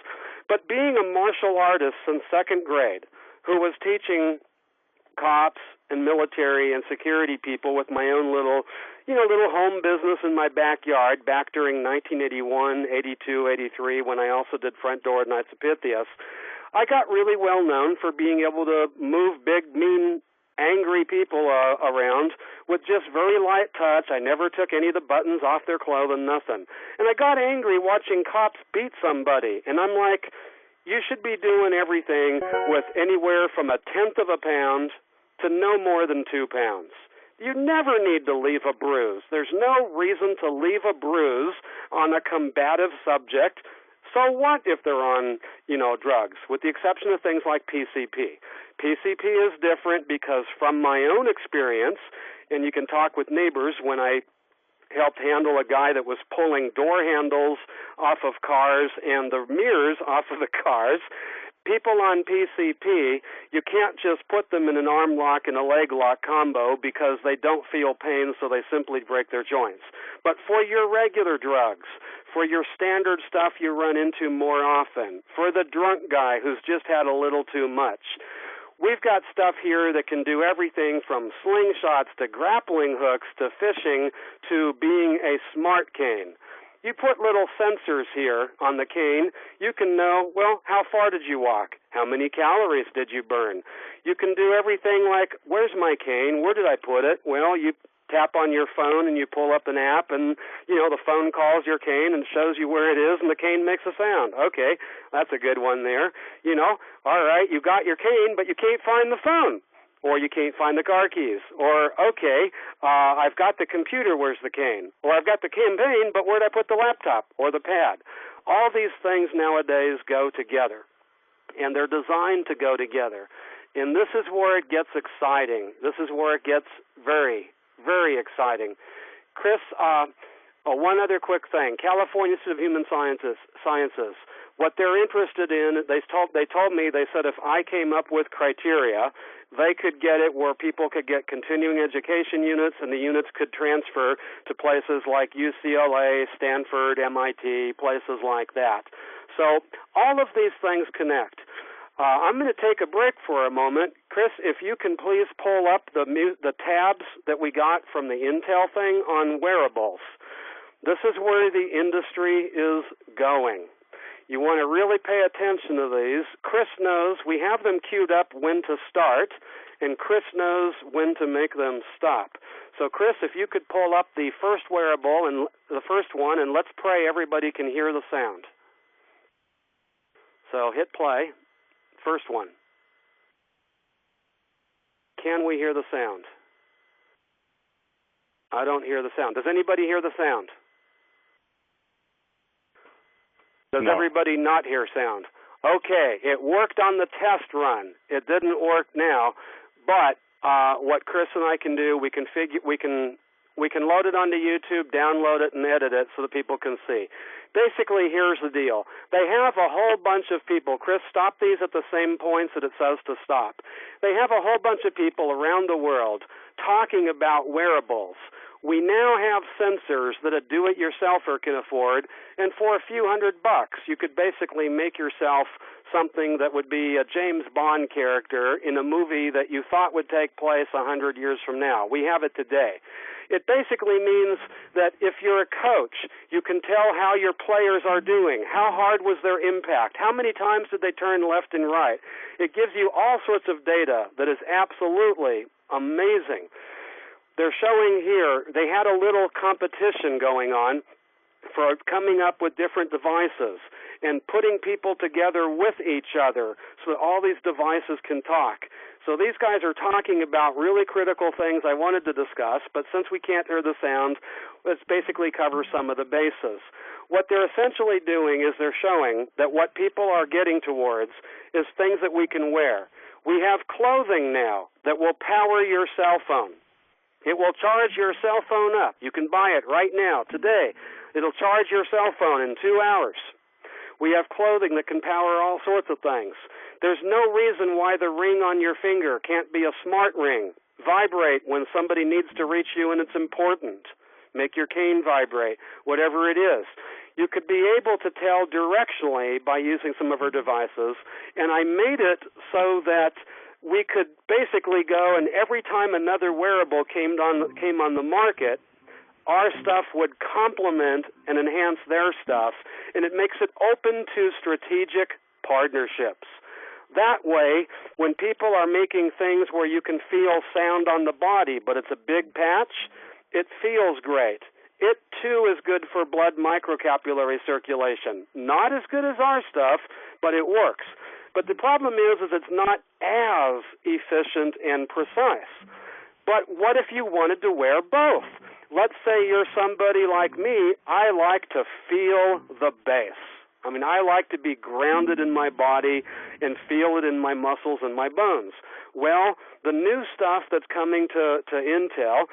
But being a martial artist since 2nd grade who was teaching cops and military and security people with my own little home business in my backyard back during 1981, 82, 83 when I also did Front Door at Knights of Pythias, I got really well known for being able to move big, mean, angry people around with just very light touch. I never took any of the buttons off their clothing, nothing. And I got angry watching cops beat somebody. And I'm like, you should be doing everything with anywhere from 1/10 of a pound to no more than 2 pounds. You never need to leave a bruise. There's no reason to leave a bruise on a combative subject. So what if they're on, drugs, with the exception of things like PCP. PCP is different because from my own experience, and you can talk with neighbors when I helped handle a guy that was pulling door handles off of cars and the mirrors off of the cars, people on PCP, you can't just put them in an arm lock and a leg lock combo because they don't feel pain, so they simply break their joints. But for your regular drugs, for your standard stuff you run into more often, for the drunk guy who's just had a little too much. We've got stuff here that can do everything from slingshots to grappling hooks to fishing to being a smart cane. You put little sensors here on the cane. You can know, well, how far did you walk? How many calories did you burn? You can do everything like, where's my cane? Where did I put it? Well, you tap on your phone and you pull up an app and, the phone calls your cane and shows you where it is and the cane makes a sound. Okay, that's a good one there. All right, you got your cane, but you can't find the phone. Or you can't find the car keys. Or, okay, I've got the computer, where's the cane? Or I've got the campaign, but where'd I put the laptop or the pad? All these things nowadays go together, and they're designed to go together. And this is where it gets exciting. This is where it gets very, very exciting. Chris, one other quick thing. California Institute of Human Sciences, what they're interested in, they told me, they said if I came up with criteria, they could get it where people could get continuing education units and the units could transfer to places like UCLA, Stanford, MIT, places like that. So all of these things connect. I'm going to take a break for a moment. Chris, if you can please pull up the tabs that we got from the Intel thing on wearables. This is where the industry is going. You want to really pay attention to these. Chris knows we have them queued up when to start, and Chris knows when to make them stop. So, Chris, if you could pull up the first wearable and the first one, and let's pray everybody can hear the sound. So hit play. First one. Can we hear the sound? I don't hear the sound. Does anybody hear the sound? Does everybody not hear sound? Okay, it worked on the test run. It didn't work now, but what Chris and I can do, we can load it onto YouTube, download it, and edit it so that people can see. Basically, here's the deal. They have a whole bunch of people. Chris, stop these at the same points that it says to stop. They have a whole bunch of people around the world talking about wearables. We now have sensors that a do-it-yourselfer can afford, and for a few $100, you could basically make yourself something that would be a James Bond character in a movie that you thought would take place 100 years from now. We have it today. It basically means that if you're a coach, you can tell how your players are doing, how hard was their impact, how many times did they turn left and right. It gives you all sorts of data that is absolutely amazing. They're showing here, they had a little competition going on for coming up with different devices and putting people together with each other so that all these devices can talk. So these guys are talking about really critical things I wanted to discuss, but since we can't hear the sound, let's basically cover some of the bases. What they're essentially doing is they're showing that what people are getting towards is things that we can wear. We have clothing now that will power your cell phone. It will charge your cell phone up. You can buy it right now, today. It'll charge your cell phone in 2 hours. We have clothing that can power all sorts of things. There's no reason why the ring on your finger can't be a smart ring. Vibrate when somebody needs to reach you and it's important. Make your cane vibrate, whatever it is. You could be able to tell directionally by using some of our devices, and I made it so that we could basically go, and every time another wearable came on the market, our stuff would complement and enhance their stuff, and it makes it open to strategic partnerships. That way, when people are making things where you can feel sound on the body, but it's a big patch, it feels great. It, too, is good for blood microcapillary circulation. Not as good as our stuff, but it works. But the problem is it's not as efficient and precise. But what if you wanted to wear both? Let's say you're somebody like me. I like to feel the bass. I like to be grounded in my body and feel it in my muscles and my bones. Well, the new stuff that's coming to Intel,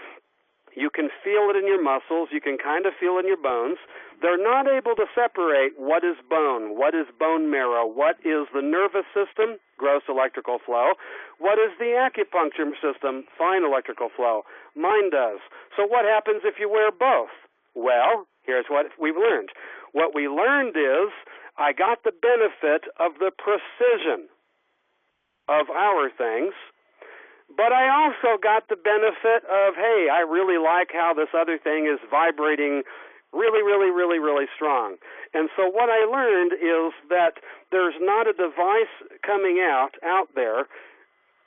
you can feel it in your muscles. You can kind of feel it in your bones. They're not able to separate what is bone, what is bone marrow, what is the nervous system, gross electrical flow, what is the acupuncture system, fine electrical flow. Mine does. So what happens if you wear both? Well, here's what we've learned. What we learned is I got the benefit of the precision of our things, but I also got the benefit of, hey, I really like how this other thing is vibrating really, really, really, really strong. And so what I learned is that there's not a device coming out there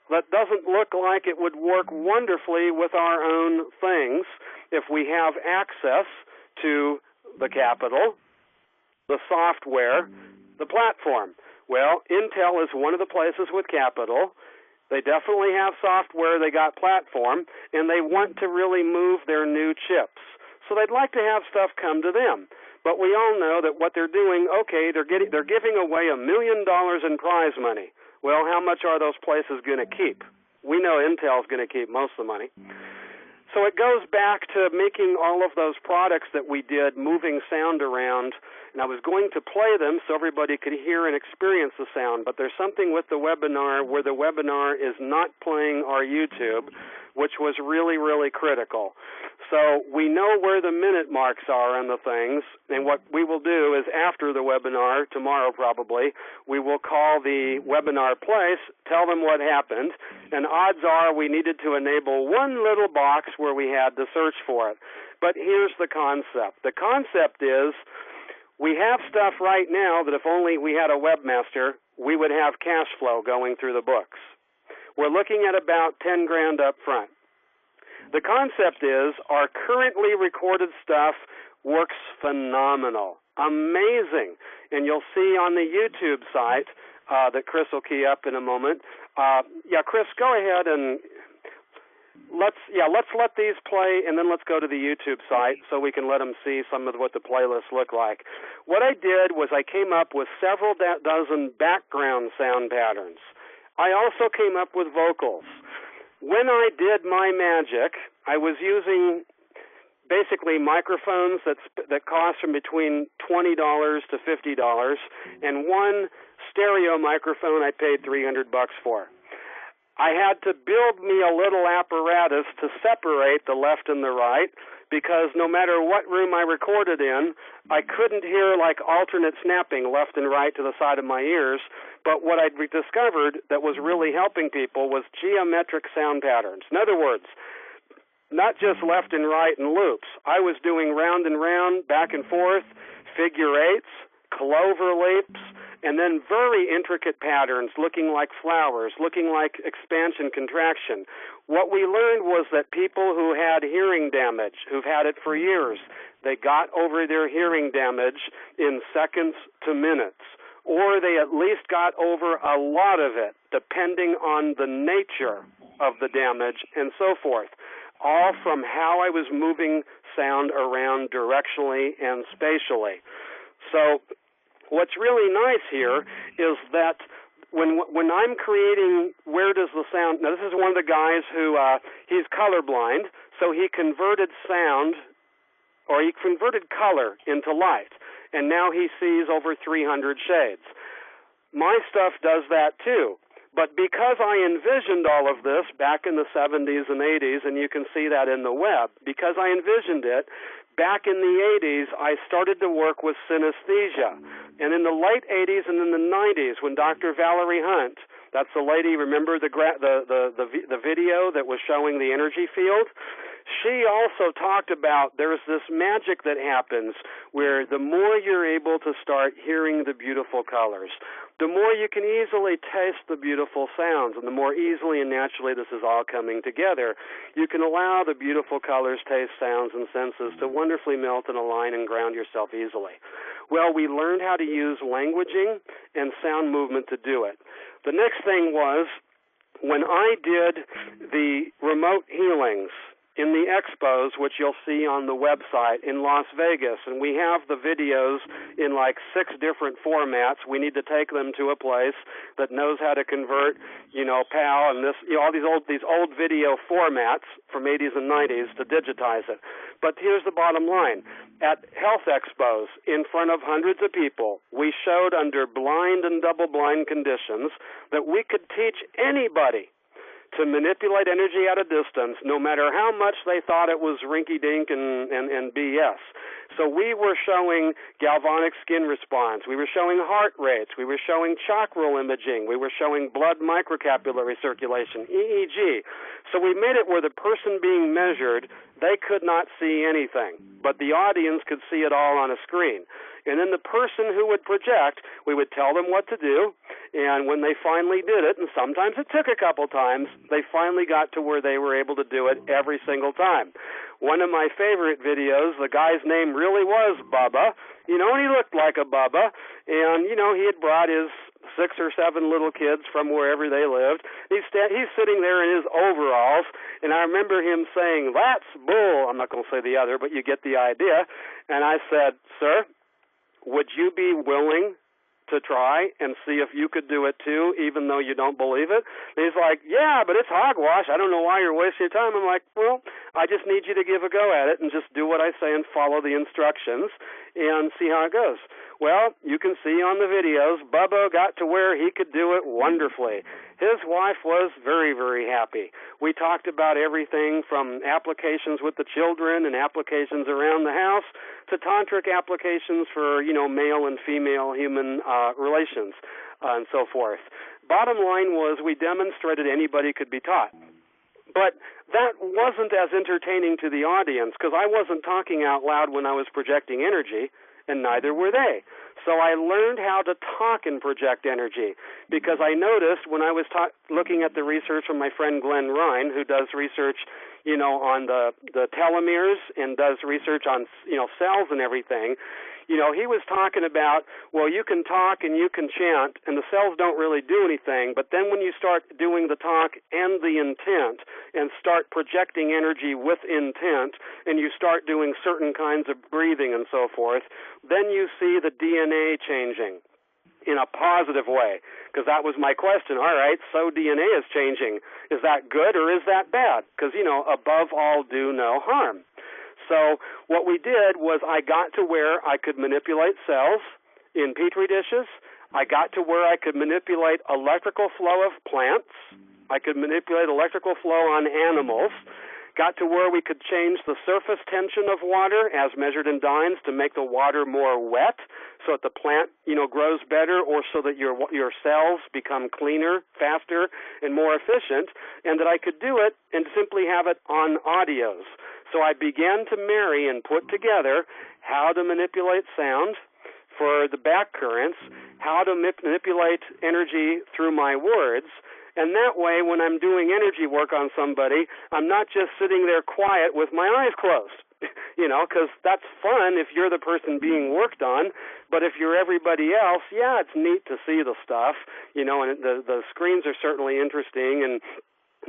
that doesn't look like it would work wonderfully with our own things if we have access to the capital, the software, the platform. Well, Intel is one of the places with capital. They definitely have software, they got platform, and they want to really move their new chips. So they'd like to have stuff come to them. But we all know that what they're doing, okay, they're giving away $1 million in prize money. Well, how much are those places going to keep? We know Intel's going to keep most of the money. So it goes back to making all of those products that we did, moving sound around, and I was going to play them so everybody could hear and experience the sound, but there's something with the webinar where the webinar is not playing our YouTube, which was really, really critical. So we know where the minute marks are on the things, and what we will do is after the webinar, tomorrow probably, we will call the webinar place, tell them what happened, and odds are we needed to enable one little box where we had to search for it. But here's the concept. The concept is we have stuff right now that if only we had a webmaster, we would have cash flow going through the books. We're looking at about $10,000 up front. The concept is our currently recorded stuff works phenomenal, amazing. And you'll see on the YouTube site that Chris will key up in a moment. Chris, go ahead and let's let these play, and then let's go to the YouTube site so we can let them see some of what the playlists look like. What I did was I came up with several dozen background sound patterns. I also came up with vocals. When I did my magic, I was using basically microphones that cost from between $20 to $50, and one stereo microphone I paid $300 for. I had to build me a little apparatus to separate the left and the right, because no matter what room I recorded in, I couldn't hear like alternate snapping left and right to the side of my ears. But what I'd discovered that was really helping people was geometric sound patterns. In other words, not just left and right and loops. I was doing round and round, back and forth, figure eights, clover leaps, and then very intricate patterns looking like flowers, looking like expansion, contraction. What we learned was that people who had hearing damage, who've had it for years, they got over their hearing damage in seconds to minutes, or they at least got over a lot of it, depending on the nature of the damage and so forth, all from how I was moving sound around directionally and spatially. So what's really nice here is that when I'm creating where does the sound, now this is one of the guys who, he's colorblind, so he converted sound, or he converted color into light, and now he sees over 300 shades. My stuff does that too. But because I envisioned all of this back in the 70s and 80s, and you can see that in the web, because I envisioned it, back in the 80s, I started to work with synesthesia. And in the late 80s and in the 90s, when Dr. Valerie Hunt, that's the lady, remember the video that was showing the energy field? She also talked about there's this magic that happens where the more you're able to start hearing the beautiful colors, the more you can easily taste the beautiful sounds, and the more easily and naturally this is all coming together, you can allow the beautiful colors, taste, sounds, and senses to wonderfully melt and align and ground yourself easily. Well, we learned how to use languaging and sound movement to do it. The next thing was when I did the remote healings in the expos, which you'll see on the website in Las Vegas, and we have the videos in like 6 different formats. We need to take them to a place that knows how to convert, PAL and this, all these old video formats from 80s and 90s to digitize it. But here's the bottom line. At health expos, in front of hundreds of people, we showed under blind and double-blind conditions that we could teach anybody to manipulate energy at a distance, no matter how much they thought it was rinky-dink and BS. So we were showing galvanic skin response. We were showing heart rates. We were showing chakral imaging. We were showing blood microcapillary circulation, EEG. So we made it where the person being measured, they could not see anything, but the audience could see it all on a screen. And then the person who would project, we would tell them what to do, and when they finally did it, and sometimes it took a couple times, they finally got to where they were able to do it every single time. One of my favorite videos, the guy's name really was Bubba, and he looked like a Bubba, and, he had brought his 6 or 7 little kids from wherever they lived. He's sitting there in his overalls, and I remember him saying, "That's bull." I'm not going to say the other, but you get the idea. And I said, "Sir, would you be willing to try and see if you could do it too, even though you don't believe it?" And he's like, "Yeah, but it's hogwash. I don't know why you're wasting your time." I'm like, "Well, I just need you to give a go at it and just do what I say and follow the instructions and see how it goes." Well, you can see on the videos, Bubba got to where he could do it wonderfully. His wife was very, very happy. We talked about everything from applications with the children and applications around the house to tantric applications for, male and female human relations and so forth. Bottom line was we demonstrated anybody could be taught. But that wasn't as entertaining to the audience because I wasn't talking out loud when I was projecting energy, and neither were they. So I learned how to talk and project energy because I noticed when I was looking at the research from my friend Glenn Ryan, who does research, on the telomeres and does research on, cells and everything, he was talking about, well, you can talk and you can chant, and the cells don't really do anything, but then when you start doing the talk and the intent and start projecting energy with intent, and you start doing certain kinds of breathing and so forth, then you see the DNA changing in a positive way, because that was my question. All right, so DNA is changing. Is that good or is that bad? Because, above all, do no harm. So what we did was I got to where I could manipulate cells in Petri dishes. I got to where I could manipulate electrical flow of plants. I could manipulate electrical flow on animals. Got to where we could change the surface tension of water as measured in dynes to make the water more wet so that the plant, grows better, or so that your cells become cleaner, faster, and more efficient, and that I could do it and simply have it on audios. So I began to marry and put together how to manipulate sound for the back currents, how to manipulate energy through my words, and that way when I'm doing energy work on somebody, I'm not just sitting there quiet with my eyes closed, because that's fun if you're the person being worked on, but if you're everybody else, yeah, it's neat to see the stuff, and the screens are certainly interesting, and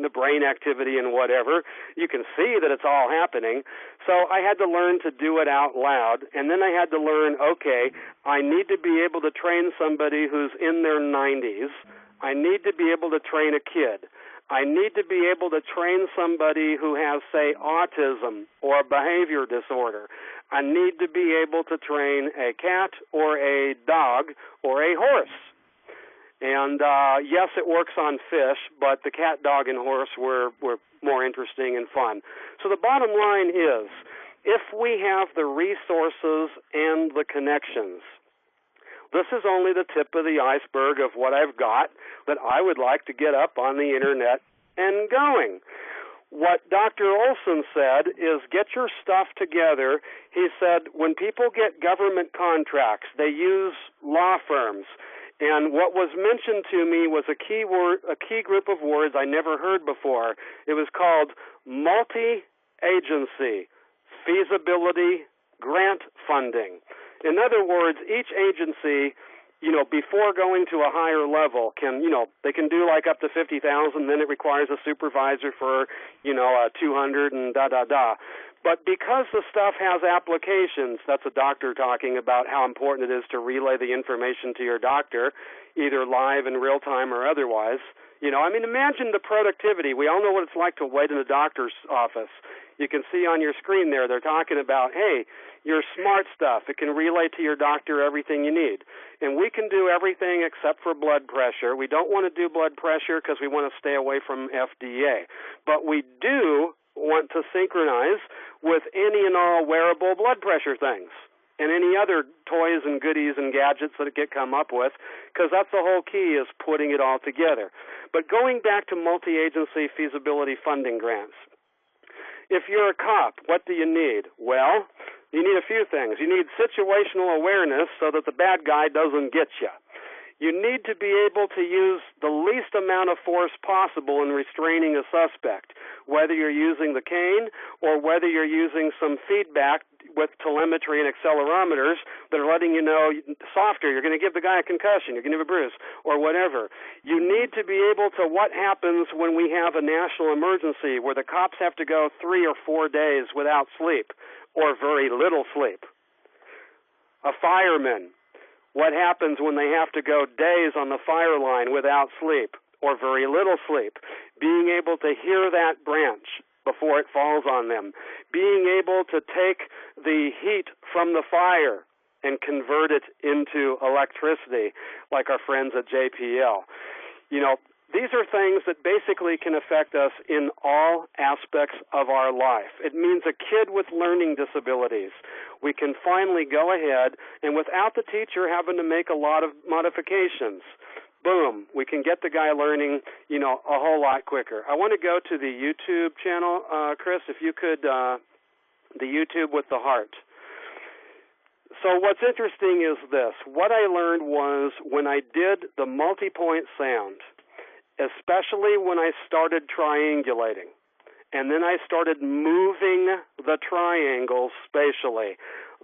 the brain activity and whatever, you can see that it's all happening. So I had to learn to do it out loud, and then I had to learn, okay, I need to be able to train somebody who's in their 90s. I need to be able to train a kid. I need to be able to train somebody who has, say, autism or a behavior disorder. I need to be able to train a cat or a dog or a horse. And, yes, it works on fish, but the cat, dog, and horse were more interesting and fun. So the bottom line is, if we have the resources and the connections, this is only the tip of the iceberg of what I've got that I would like to get up on the Internet and going. What Dr. Olson said is get your stuff together. He said when people get government contracts, they use law firms. And what was mentioned to me was a key group of words I never heard before. It was called multi-agency feasibility grant funding. In other words, each agency, before going to a higher level can, they can do like up to 50,000, then it requires a supervisor for, 200 and da-da-da. But because the stuff has applications, that's a doctor talking about how important it is to relay the information to your doctor, either live in real time or otherwise. Imagine the productivity. We all know what it's like to wait in a doctor's office. You can see on your screen there, they're talking about, hey, your smart stuff. It can relay to your doctor everything you need. And we can do everything except for blood pressure. We don't want to do blood pressure because we want to stay away from FDA. But we do want to synchronize with any and all wearable blood pressure things and any other toys and goodies and gadgets that it get come up with, because that's the whole key, is putting it all together. But going back to multi-agency feasibility funding grants, if you're a cop, what do you need? Well, you need a few things. You need situational awareness so that the bad guy doesn't get you. You need to be able to use the least amount of force possible in restraining a suspect, whether you're using the cane or whether you're using some feedback with telemetry and accelerometers that are letting you know softer, you're going to give the guy a concussion, you're going to give a bruise, or whatever. You need to be able to, what happens when we have a national emergency where the cops have to go 3 or 4 days without sleep or very little sleep? A fireman. What happens when they have to go days on the fire line without sleep or very little sleep? Being able to hear that branch before it falls on them. Being able to take the heat from the fire and convert it into electricity, like our friends at JPL. These are things that basically can affect us in all aspects of our life. It means a kid with learning disabilities. We can finally go ahead, and without the teacher having to make a lot of modifications, boom, we can get the guy learning, a whole lot quicker. I want to go to the YouTube channel, Chris, if you could, the YouTube with the heart. So what's interesting is this. What I learned was when I did the multi-point sound, especially when I started triangulating, and then I started moving the triangles spatially,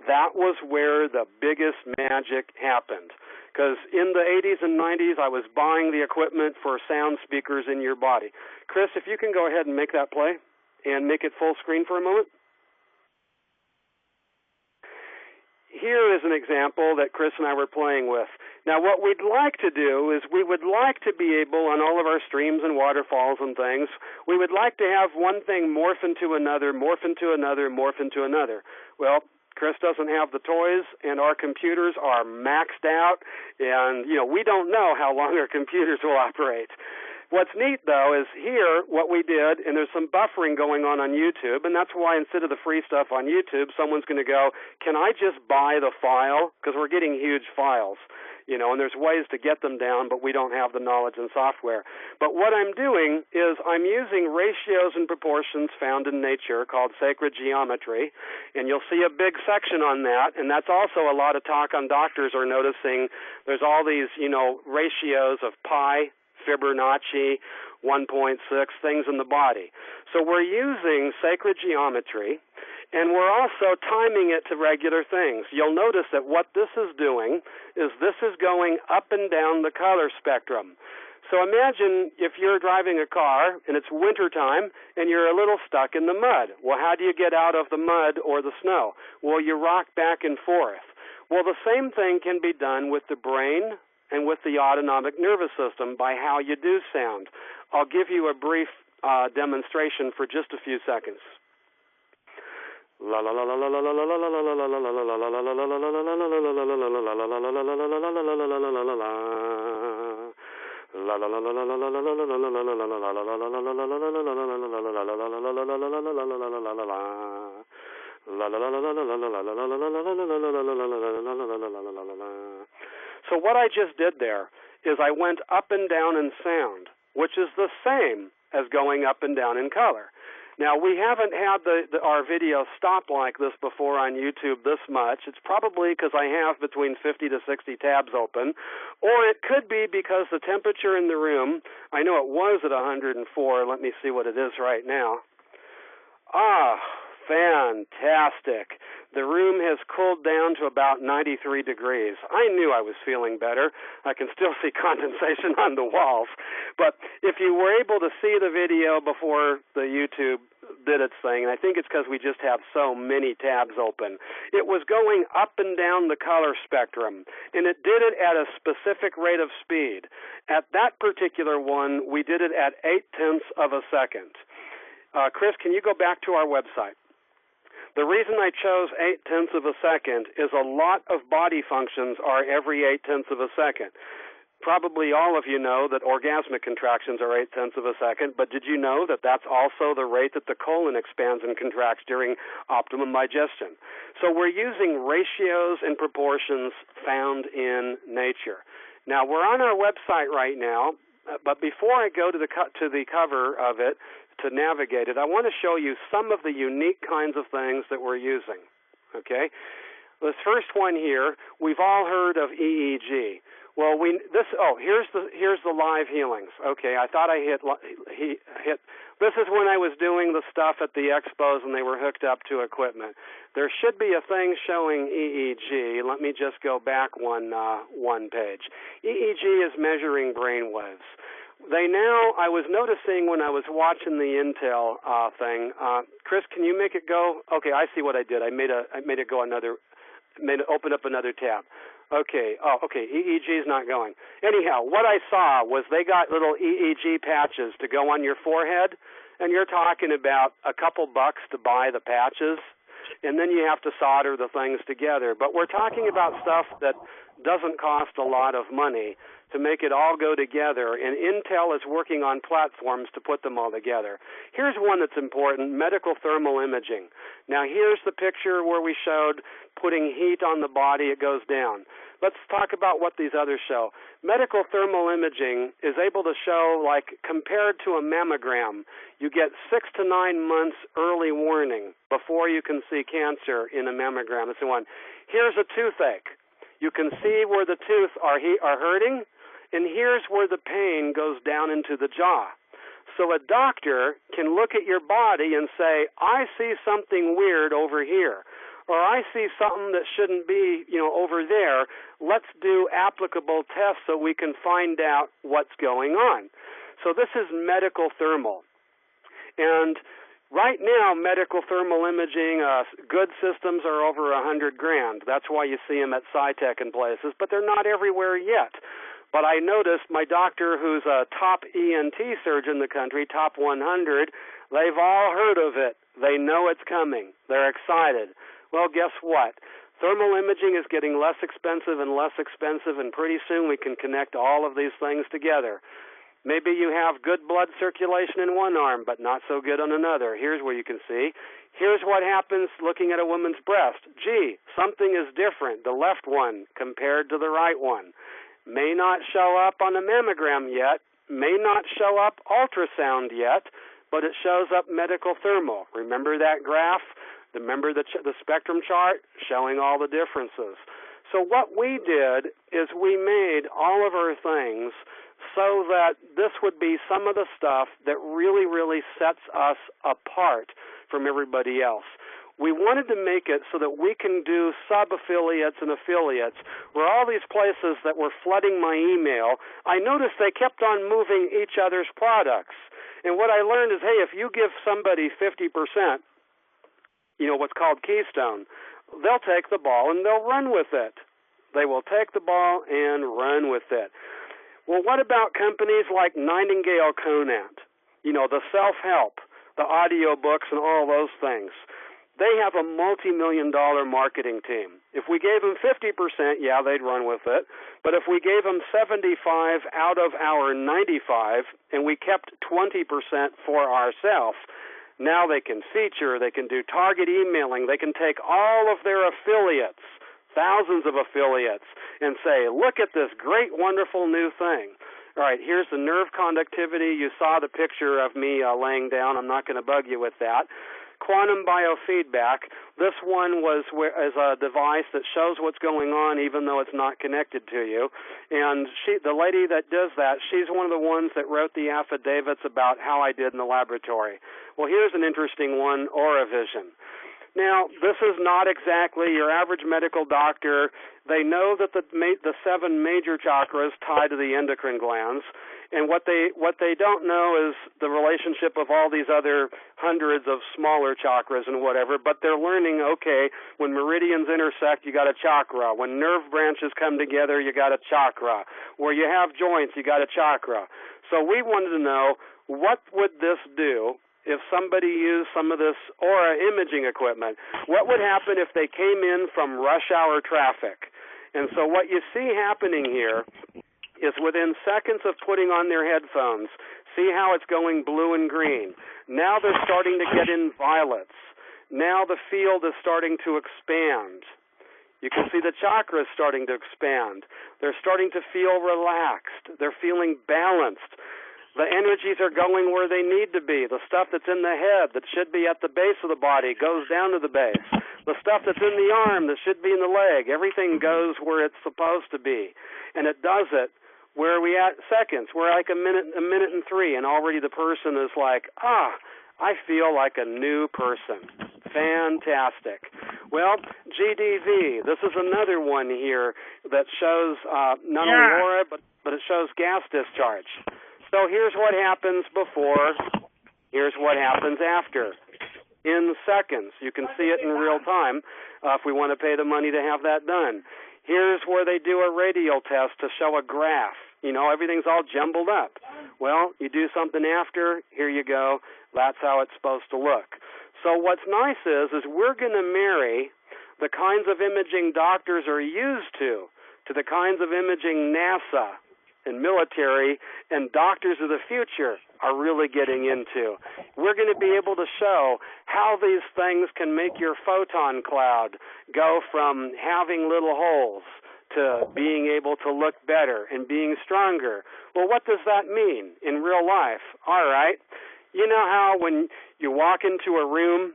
that was where the biggest magic happened. Because in the 80s and 90s, I was buying the equipment for sound speakers in your body. Chris, if you can go ahead and make that play and make it full screen for a moment. Here is an example that Chris and I were playing with. Now, what we'd like to do is we would like to be able, on all of our streams and waterfalls and things, we would like to have one thing morph into another, morph into another, morph into another. Well, Chris doesn't have the toys, and our computers are maxed out, and, we don't know how long our computers will operate. What's neat, though, is here what we did, and there's some buffering going on YouTube, and that's why instead of the free stuff on YouTube, someone's going to go, can I just buy the file? Because we're getting huge files, and there's ways to get them down, but we don't have the knowledge and software. But what I'm doing is I'm using ratios and proportions found in nature called sacred geometry, and you'll see a big section on that, and that's also a lot of talk on doctors are noticing there's all these, ratios of pi, Fibonacci, 1.6, things in the body. So we're using sacred geometry, and we're also timing it to regular things. You'll notice that what this is doing is this is going up and down the color spectrum. So imagine if you're driving a car and it's wintertime and you're a little stuck in the mud. Well, how do you get out of the mud or the snow? Well, you rock back and forth. Well, the same thing can be done with the brain and with the autonomic nervous system by how you do sound. I'll give you a brief demonstration for just a few seconds. So what I just did there is I went up and down in sound, which is the same as going up and down in color. Now, we haven't had our video stop like this before on YouTube this much. It's probably because I have between 50 to 60 tabs open, or it could be because the temperature in the room, I know it was at 104. Let me see what it is right now. Fantastic. The room has cooled down to about 93 degrees. I knew I was feeling better. I can still see condensation on the walls. But if you were able to see the video before the YouTube did its thing, and I think it's because we just have so many tabs open. It was going up and down the color spectrum, and it did it at a specific rate of speed. At that particular one, we did it at 0.8 of a second. Chris, can you go back to our website? The reason I chose 0.8 of a second is a lot of body functions are every 0.8 of a second. Probably all of you know that orgasmic contractions are 0.8 of a second, but did you know that that's also the rate that the colon expands and contracts during optimum digestion? So we're using ratios and proportions found in nature. Now, we're on our website right now, but before I go to the cover of it, to navigate it, I want to show you some of the unique kinds of things that we're using. Okay? This first one here, we've all heard of EEG. Well, here's the live healings. Okay, I thought I hit. This is when I was doing the stuff at the expos and they were hooked up to equipment. There should be a thing showing EEG. Let me just go back one page. EEG is measuring brain waves. I was noticing when I was watching the Intel thing. Chris, can you make it go? Okay, I see what I did. I made it go open up another tab. Okay. Oh, okay. EEG is not going. Anyhow, what I saw was they got little EEG patches to go on your forehead, and you're talking about a couple bucks to buy the patches, and then you have to solder the things together. But we're talking about stuff that doesn't cost a lot of money to make it all go together, and Intel is working on platforms to put them all together. Here's one that's important, medical thermal imaging. Now, here's the picture where we showed putting heat on the body, it goes down. Let's talk about what these others show. Medical thermal imaging is able to show, like, compared to a mammogram, you get 6 to 9 months early warning before you can see cancer in a mammogram. That's the one. Here's a toothache. You can see where the teeth are hurting, and here's where the pain goes down into the jaw. So a doctor can look at your body and say, I see something weird over here, or I see something that shouldn't be, over there. Let's do applicable tests so we can find out what's going on. So this is medical thermal. And right now, medical thermal imaging, good systems are over $100,000. That's why you see them at SciTech and places, but they're not everywhere yet. But I noticed my doctor, who's a top ENT surgeon in the country, top 100, they've all heard of it. They know it's coming. They're excited. Well, guess what? Thermal imaging is getting less expensive, and pretty soon we can connect all of these things together. Maybe you have good blood circulation in one arm, but not so good on another. Here's where you can see. Here's what happens looking at a woman's breast. Gee, something is different, the left one compared to the right one. May not show up on a mammogram yet, may not show up ultrasound yet, but it shows up medical thermal. Remember that graph? Remember the spectrum chart showing all the differences? So what we did is we made all of our things so that this would be some of the stuff that really, really sets us apart from everybody else. We wanted to make it so that we can do sub-affiliates and affiliates, where all these places that were flooding my email, I noticed they kept on moving each other's products. And what I learned is, hey, if you give somebody 50%, what's called Keystone, they'll take the ball and they'll run with it. They will take the ball and run with it. Well, what about companies like Nightingale Conant? The self-help, the audio books, and all those things. They have a multi-million-dollar marketing team. If we gave them 50%, yeah, they'd run with it. But if we gave them 75 out of our 95, and we kept 20% for ourselves, now they can feature, they can do target emailing, they can take all of their affiliates, thousands of affiliates, and say, look at this great, wonderful new thing. All right, here's the nerve conductivity. You saw the picture of me laying down. I'm not going to bug you with that. Quantum biofeedback. This one is a device that shows what's going on even though it's not connected to you. And the lady that does that, she's one of the ones that wrote the affidavits about how I did in the laboratory. Well, here's an interesting one, AuraVision. Now, this is not exactly your average medical doctor. They know that the 7 major chakras tie to the endocrine glands, and what they don't know is the relationship of all these other hundreds of smaller chakras and whatever, but they're learning, okay, when meridians intersect, you got a chakra. When nerve branches come together, you got a chakra. Where you have joints, you got a chakra. So we wanted to know, what would this do if somebody used some of this aura imaging equipment? What would happen if they came in from rush hour traffic? And so what you see happening here is within seconds of putting on their headphones, see how it's going blue and green. Now they're starting to get in violets. Now the field is starting to expand. You can see the chakras starting to expand. They're starting to feel relaxed. They're feeling balanced. The energies are going where they need to be. The stuff that's in the head that should be at the base of the body goes down to the base. The stuff that's in the arm that should be in the leg, everything goes where it's supposed to be. And it does it where we at seconds. We're like a minute and 3, and already the person is like, I feel like a new person. Fantastic. Well, GDV, this is another one here that shows not only aura, but it shows gas discharge. So here's what happens before, here's what happens after. In seconds. You can see it in real time if we want to pay the money to have that done. Here's where they do a radial test to show a graph. You know, everything's all jumbled up. Well, you do something after, here you go. That's how it's supposed to look. So what's nice is we're going to marry the kinds of imaging doctors are used to the kinds of imaging NASA and military and doctors of the future are really getting into. We're going to be able to show how these things can make your photon cloud go from having little holes to being able to look better and being stronger. Well, what does that mean in real life? All right. You know how when you walk into a room,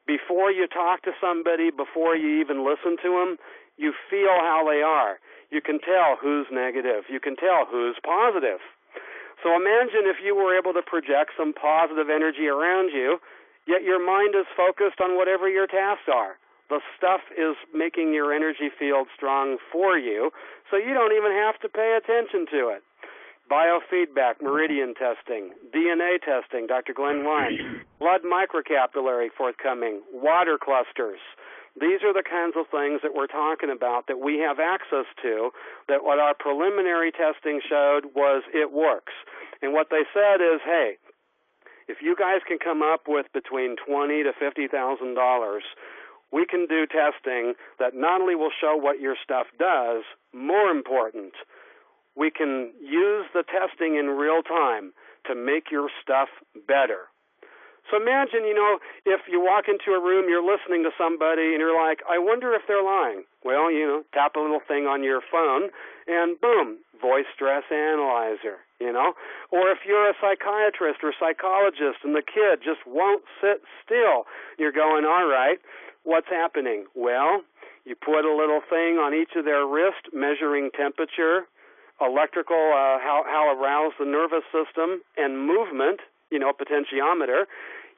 before you talk to somebody, before you even listen to them, you feel how they are. You can tell who's negative. You can tell who's positive. So imagine if you were able to project some positive energy around you, yet your mind is focused on whatever your tasks are. The stuff is making your energy field strong for you, so you don't even have to pay attention to it. Biofeedback, meridian testing, DNA testing, Dr. Glenn Wine, blood microcapillary forthcoming, water clusters. These are the kinds of things that we're talking about that we have access to, that what our preliminary testing showed was it works. And what they said is, hey, if you guys can come up with between $20,000 to $50,000, we can do testing that not only will show what your stuff does, more important, we can use the testing in real time to make your stuff better. So imagine, if you walk into a room, you're listening to somebody, and you're like, I wonder if they're lying. Well, tap a little thing on your phone, and boom, voice stress analyzer, Or if you're a psychiatrist or psychologist, and the kid just won't sit still, you're going, all right, what's happening? Well, you put a little thing on each of their wrist measuring temperature, electrical, how aroused the nervous system, and movement, potentiometer.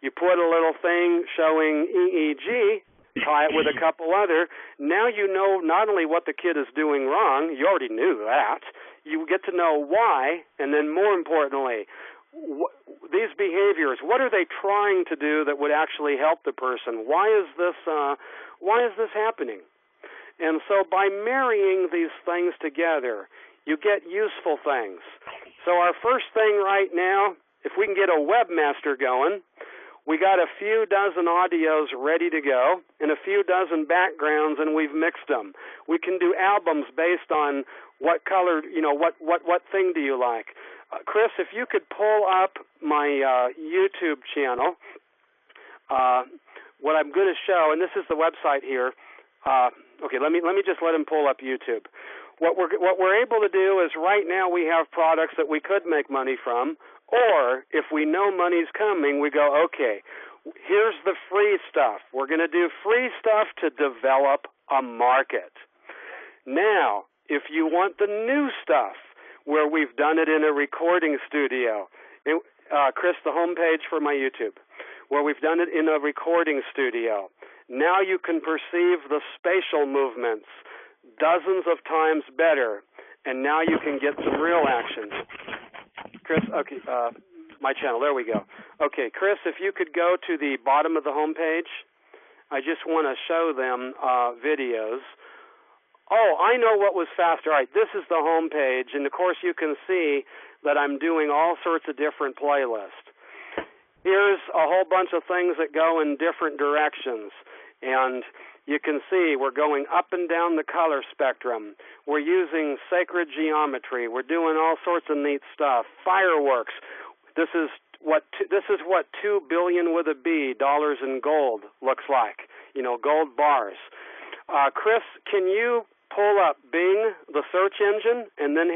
You put a little thing showing EEG, tie it with a couple other. Now you know not only what the kid is doing wrong, you already knew that. You get to know why, and then more importantly, these behaviors, what are they trying to do that would actually help the person? Why is this happening? And so by marrying these things together, you get useful things. So our first thing right now, if we can get a webmaster going, we got a few dozen audios ready to go and a few dozen backgrounds, and we've mixed them. We can do albums based on what color, what thing do you like? Chris, if you could pull up my YouTube channel, what I'm going to show, and this is the website here. Okay, let me just let him pull up YouTube. What we're able to do is right now we have products that we could make money from, or if we know money's coming, we go, okay, here's the free stuff. We're going to do free stuff to develop a market. Now, if you want the new stuff, where we've done it in a recording studio, Chris, the homepage for my YouTube, where we've done it in a recording studio. Now you can perceive the spatial movements dozens of times better, and now you can get some real action. Chris, okay, my channel, there we go. Okay, Chris, if you could go to the bottom of the home page, I just want to show them videos. Oh, I know what was faster. All right, this is the home page, and of course you can see that I'm doing all sorts of different playlists. Here's a whole bunch of things that go in different directions, and you can see we're going up and down the color spectrum. We're using sacred geometry. We're doing all sorts of neat stuff. Fireworks. This is what 2 billion with a B dollars in gold looks like. You know, gold bars. Chris, can you pull up Bing, the search engine, and then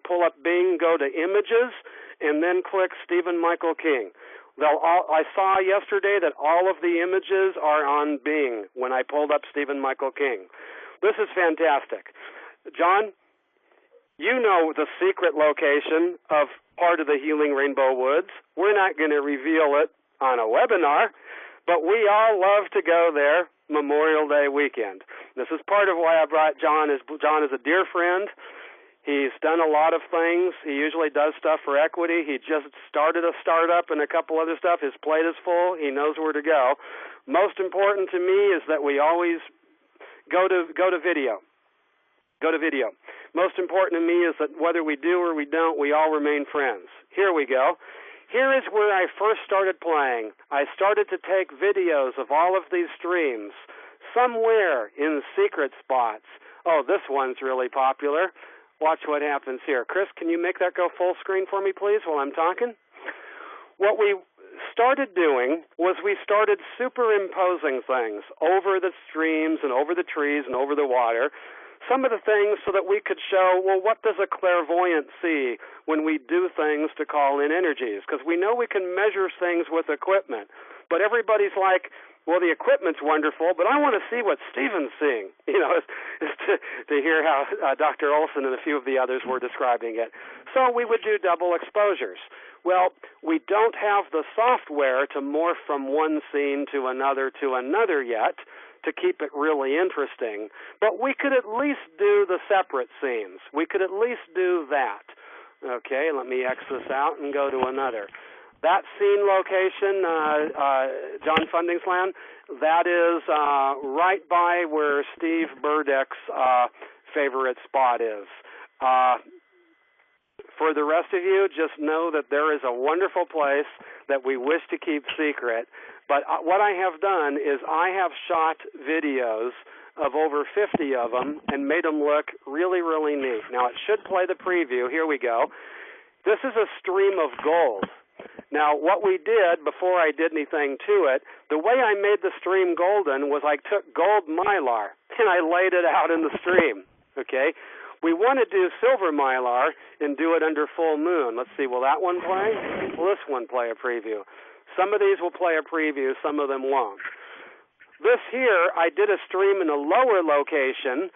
pull up Bing, go to Images, and then click Stephen Michael King? I saw yesterday that all of the images are on Bing when I pulled up Stephen Michael King. This is fantastic. John, you know the secret location of part of the Healing Rainbow Woods. We're not going to reveal it on a webinar, but we all love to go there Memorial Day weekend. This is part of why I brought John. John is a dear friend. He's done a lot of things. He usually does stuff for equity. He just started a startup and a couple other stuff. His plate is full. He knows where to go. Most important to me is that we always go to video. Go to video. Most important to me is that whether we do or we don't, we all remain friends. Here we go. Here is where I first started playing. I started to take videos of all of these streams somewhere in secret spots. Oh, this one's really popular. Watch what happens here. Chris, can you make that go full screen for me, please, while I'm talking? What we started doing was we started superimposing things over the streams and over the trees and over the water, some of the things so that we could show, well, what does a clairvoyant see when we do things to call in energies? Because we know we can measure things with equipment, but everybody's like, well, the equipment's wonderful, but I want to see what Stephen's seeing, to hear how Dr. Olson and a few of the others were describing it. So we would do double exposures. Well, we don't have the software to morph from one scene to another yet to keep it really interesting, but we could at least do the separate scenes. We could at least do that. Okay, let me X this out and go to another. That scene location, John Funding's land, that is right by where Steve Burdick's favorite spot is. For the rest of you, just know that there is a wonderful place that we wish to keep secret. But what I have done is I have shot videos of over 50 of them and made them look really, really neat. Now, it should play the preview. Here we go. This is a stream of gold. Now, what we did before I did anything to it, the way I made the stream golden was I took gold mylar and I laid it out in the stream, okay? We want to do silver mylar and do it under full moon. Let's see, will that one play? Will this one play a preview? Some of these will play a preview, some of them won't. This here, I did a stream in a lower location.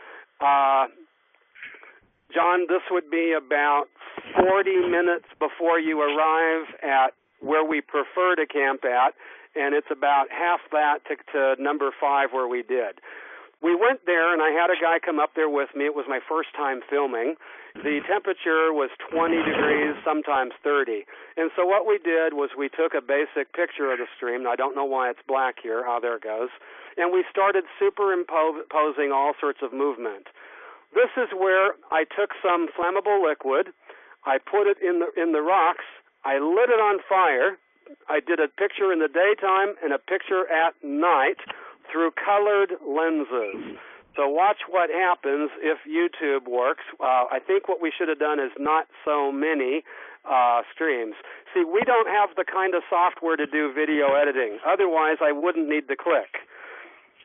John, this would be about 40 minutes before you arrive at where we prefer to camp at, and it's about half that to number 5 where we did. We went there, and I had a guy come up there with me. It was my first time filming. The temperature was 20 degrees, sometimes 30. And so what we did was we took a basic picture of the stream. I don't know why it's black here. Oh, there it goes. And we started superimposing all sorts of movement. This is where I took some flammable liquid. I put it in the rocks. I lit it on fire. I did a picture in the daytime and a picture at night through colored lenses. So watch what happens if YouTube works. I think what we should have done is not so many streams. See, we don't have the kind of software to do video editing. Otherwise, I wouldn't need to click,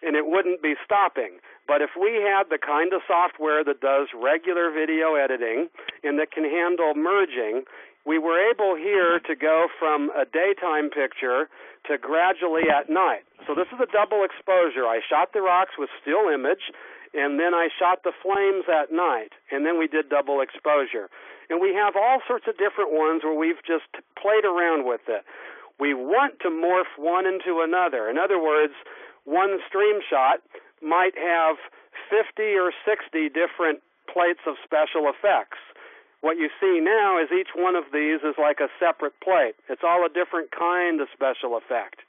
and it wouldn't be stopping. But if we had the kind of software that does regular video editing and that can handle merging, we were able here to go from a daytime picture to gradually at night. So this is a double exposure. I shot the rocks with still image, and then I shot the flames at night, and then we did double exposure. And we have all sorts of different ones where we've just played around with it. We want to morph one into another. In other words, one stream shot might have 50 or 60 different plates of special effects. What you see now is each one of these is like a separate plate. It's all a different kind of special effect.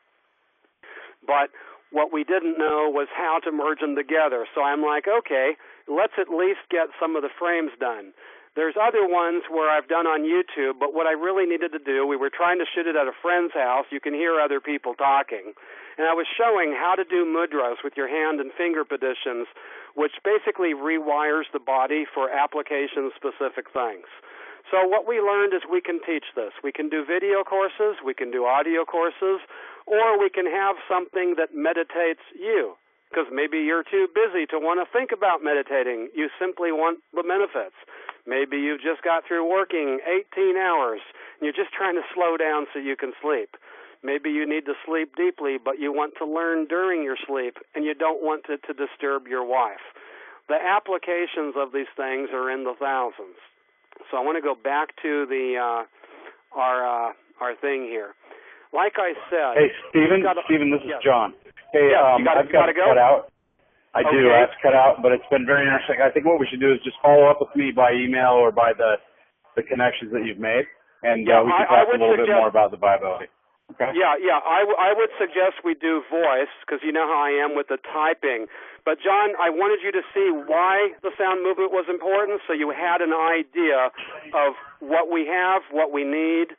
But what we didn't know was how to merge them together. So I'm like, okay, let's at least get some of the frames done. There's other ones where I've done on YouTube, but what I really needed to do, we were trying to shoot it at a friend's house. You can hear other people talking. And I was showing how to do mudras with your hand and finger positions, which basically rewires the body for application-specific things. So what we learned is we can teach this. We can do video courses, we can do audio courses, or we can have something that meditates you, because maybe you're too busy to want to think about meditating. You simply want the benefits. Maybe you just got through working 18 hours, and you're just trying to slow down so you can sleep. Maybe you need to sleep deeply, but you want to learn during your sleep, and you don't want it to disturb your wife. The applications of these things are in the thousands. So I want to go back to the our thing here. Like I said, hey Stephen, this is John. Hey, I've got to go. Cut out. I do. I have to cut out, but it's been very interesting. I think what we should do is just follow up with me by email or by the connections that you've made, and we can talk a little bit more about the viability. Okay. Yeah. I would suggest we do voice, because you know how I am with the typing. But, John, I wanted you to see why the sound movement was important, so you had an idea of what we have, what we need,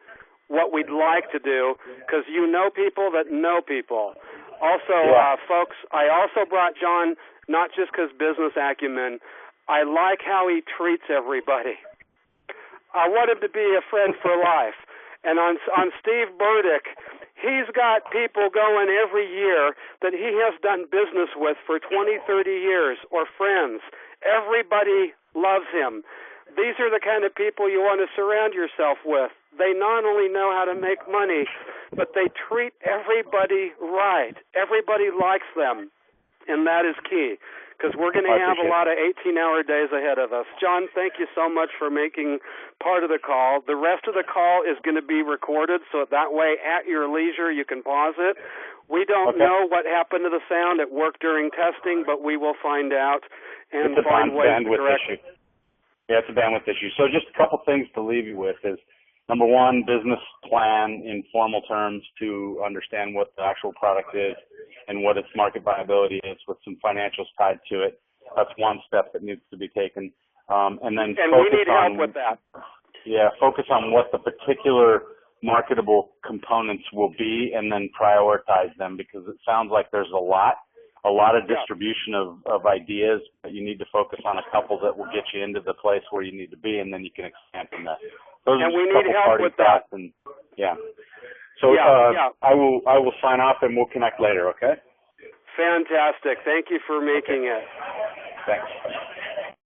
what we'd like to do, because you know people that know people. Also, folks, I also brought John, not just because business acumen, I like how he treats everybody. I want him to be a friend for life. And on Steve Burdick, he's got people going every year that he has done business with for 20, 30 years, or friends. Everybody loves him. These are the kind of people you want to surround yourself with. They not only know how to make money, but they treat everybody right. Everybody likes them, and that is key, because we're going to have a lot of 18-hour days ahead of us. John, thank you so much for making part of the call. The rest of the call is going to be recorded, so that way, at your leisure, you can pause it. We don't know what happened to the sound at work during testing, but we will find out and find ways to correct it. Yeah, it's a bandwidth issue. So just a couple things to leave you with is, number one, business plan in formal terms to understand what the actual product is and what its market viability is with some financials tied to it. That's one step that needs to be taken. And then we need help with that. Yeah, focus on what the particular marketable components will be and then prioritize them, because it sounds like there's a lot of distribution of ideas, but you need to focus on a couple that will get you into the place where you need to be, and then you can expand from that. Those and we need help with that. And, So I will sign off, and we'll connect later, okay? Fantastic. Thank you for making it. Thanks.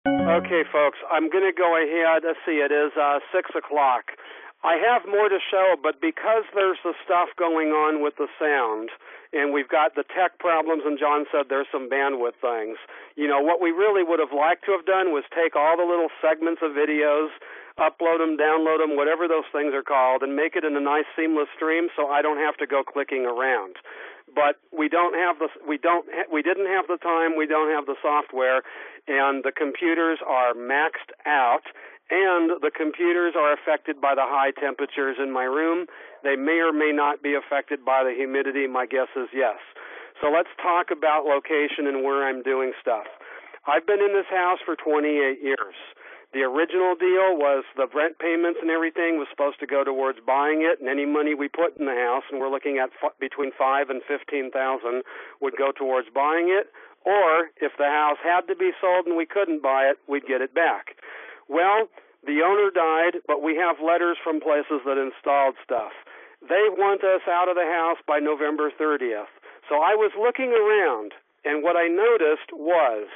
Okay, folks, I'm going to go ahead. Let's see, it is 6 o'clock. I have more to show, but because there's the stuff going on with the sound, and we've got the tech problems, and John said there's some bandwidth things, what we really would have liked to have done was take all the little segments of videos, upload them, download them, whatever those things are called, and make it in a nice seamless stream so I don't have to go clicking around. But we didn't have the time, we don't have the software, and the computers are maxed out. And the computers are affected by the high temperatures in my room. They may or may not be affected by the humidity. My guess is yes. So let's talk about location and where I'm doing stuff. I've been in this house for 28 years. The original deal was the rent payments and everything was supposed to go towards buying it, and any money we put in the house, and we're looking at between $5,000 and $15,000, would go towards buying it. Or if the house had to be sold and we couldn't buy it, we'd get it back. Well, the owner died, but we have letters from places that installed stuff. They want us out of the house by November 30th. So I was looking around, and what I noticed was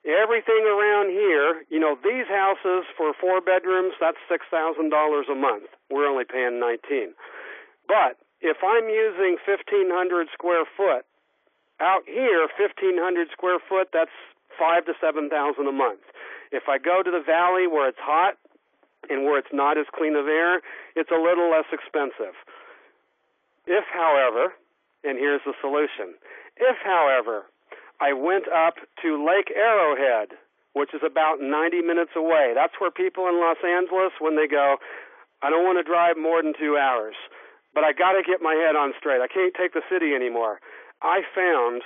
everything around here, these houses for 4 bedrooms, that's $6,000 a month. We're only paying $19,000. But if I'm using 1,500 square foot, out here, 1,500 square foot, that's $5,000 to $7,000 a month. If I go to the valley where it's hot and where it's not as clean of air, it's a little less expensive. If, however, and here's the solution, If, however, I went up to Lake Arrowhead, which is about 90 minutes away, that's where people in Los Angeles, when they go, I don't want to drive more than 2 hours, but I got to get my head on straight. I can't take the city anymore. I found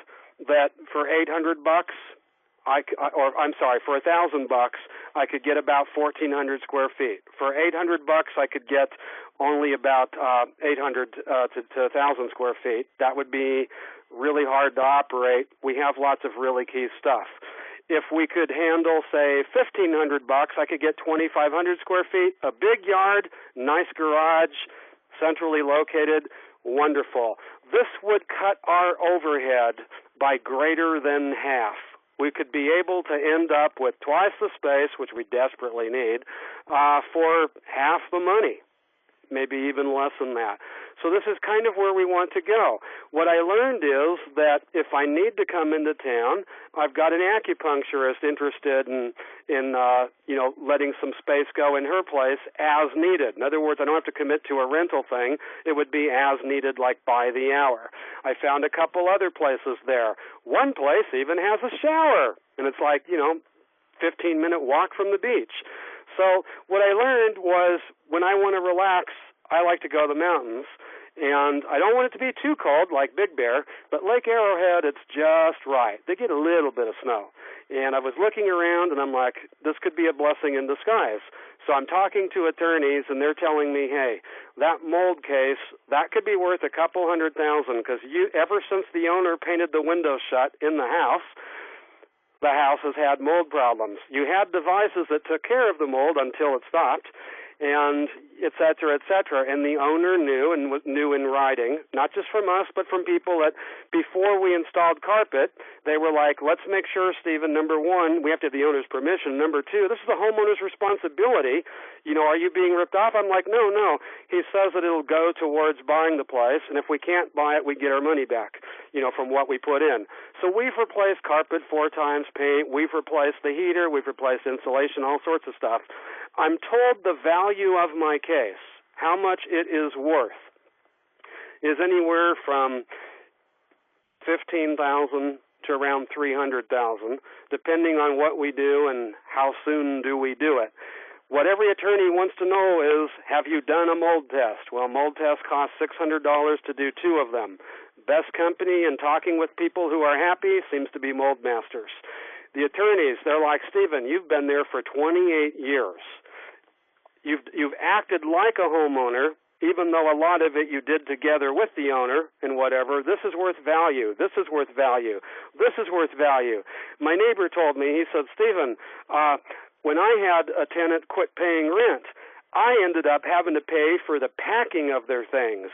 that for $800, for $1,000, I could get about 1,400 square feet. For $800, I could get only about 800 to 1,000 square feet. That would be really hard to operate. We have lots of really key stuff. If we could handle, say, $1,500, I could get 2,500 square feet, a big yard, nice garage, centrally located, wonderful. This would cut our overhead by greater than half. We could be able to end up with twice the space, which we desperately need, for half the money, maybe even less than that. So this is kind of where we want to go. What I learned is that if I need to come into town, I've got an acupuncturist interested in letting some space go in her place as needed. In other words, I don't have to commit to a rental thing. It would be as needed, like by the hour. I found a couple other places there. One place even has a shower, and it's like, 15-minute walk from the beach. So what I learned was when I want to relax, I like to go to the mountains, and I don't want it to be too cold like Big Bear, but Lake Arrowhead, it's just right. They get a little bit of snow. And I was looking around, and I'm like, this could be a blessing in disguise. So I'm talking to attorneys, and they're telling me, hey, that mold case, that could be worth a couple $100,000 because ever since the owner painted the windows shut in the house has had mold problems. You had devices that took care of the mold until it stopped, and et cetera, and the owner knew in writing, not just from us, but from people that before we installed carpet, they were like, let's make sure, Stephen, number one, we have to have the owner's permission. Number two, this is the homeowner's responsibility. Are you being ripped off? I'm like, no. He says that it'll go towards buying the place, and if we can't buy it, we get our money back, from what we put in. So we've replaced carpet 4 times, paint, we've replaced the heater, we've replaced insulation, all sorts of stuff. I'm told the value of my case, how much it is worth, is anywhere from $15,000 to around $300,000, depending on what we do and how soon do we do it. What every attorney wants to know is, have you done a mold test? Well, mold tests cost $600 to do 2 of them. Best company and talking with people who are happy seems to be Mold Masters. The attorneys, they're like, Stephen, you've been there for 28 years. You've acted like a homeowner, even though a lot of it you did together with the owner and whatever. This is worth value. This is worth value. This is worth value. My neighbor told me, he said, Stephen, when I had a tenant quit paying rent, I ended up having to pay for the packing of their things,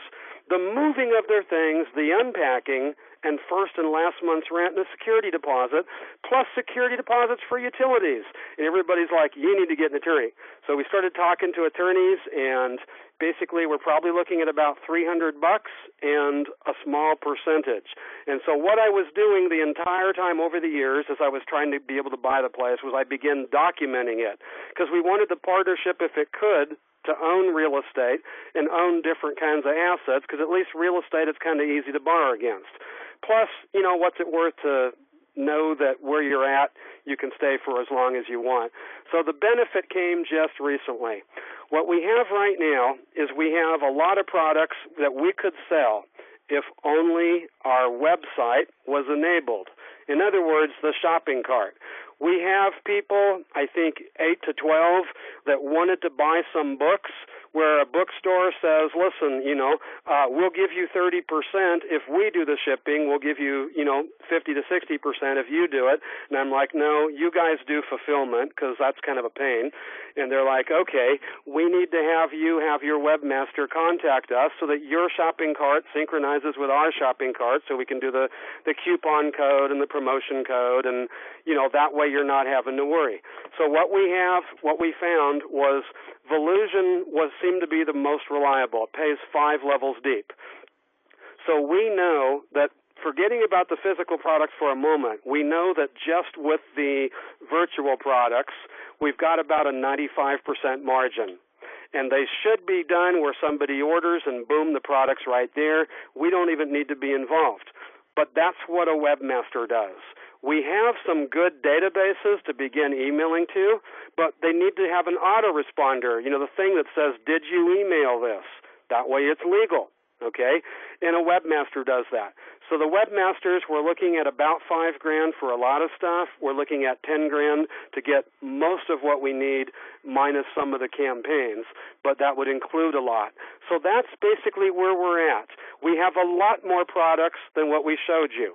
the moving of their things, the unpacking, and first and last month's rent and a security deposit, plus security deposits for utilities. And everybody's like, you need to get an attorney. So we started talking to attorneys, and basically we're probably looking at about $300 and a small percentage. And so what I was doing the entire time over the years as I was trying to be able to buy the place was I began documenting it, because we wanted the partnership, if it could, to own real estate and own different kinds of assets, because at least real estate is kind of easy to borrow against. Plus, what's it worth to know that where you're at, you can stay for as long as you want. So the benefit came just recently. What we have right now is we have a lot of products that we could sell if only our website was enabled. In other words, the shopping cart. We have people, I think 8 to 12, that wanted to buy some books where a bookstore says, listen, we'll give you 30% if we do the shipping. We'll give you, 50 to 60% if you do it. And I'm like, no, you guys do fulfillment, because that's kind of a pain. And they're like, okay, we need to have you have your webmaster contact us so that your shopping cart synchronizes with our shopping cart, so we can do the coupon code and the promotion code, and that way you're not having to worry. So what we found was Volusion seemed to be the most reliable. It pays 5 levels deep. So we know that, forgetting about the physical products for a moment, we know that just with the virtual products, we've got about a 95% margin. And they should be done where somebody orders and boom, the product's right there. We don't even need to be involved. but that's what a webmaster does. We have some good databases to begin emailing to, but they need to have an autoresponder, the thing that says, did you email this? That way it's legal, okay? And a webmaster does that. So the webmasters, we're looking at about $5,000 for a lot of stuff. We're looking at $10,000 to get most of what we need, minus some of the campaigns, but that would include a lot. So that's basically where we're at. We have a lot more products than what we showed you.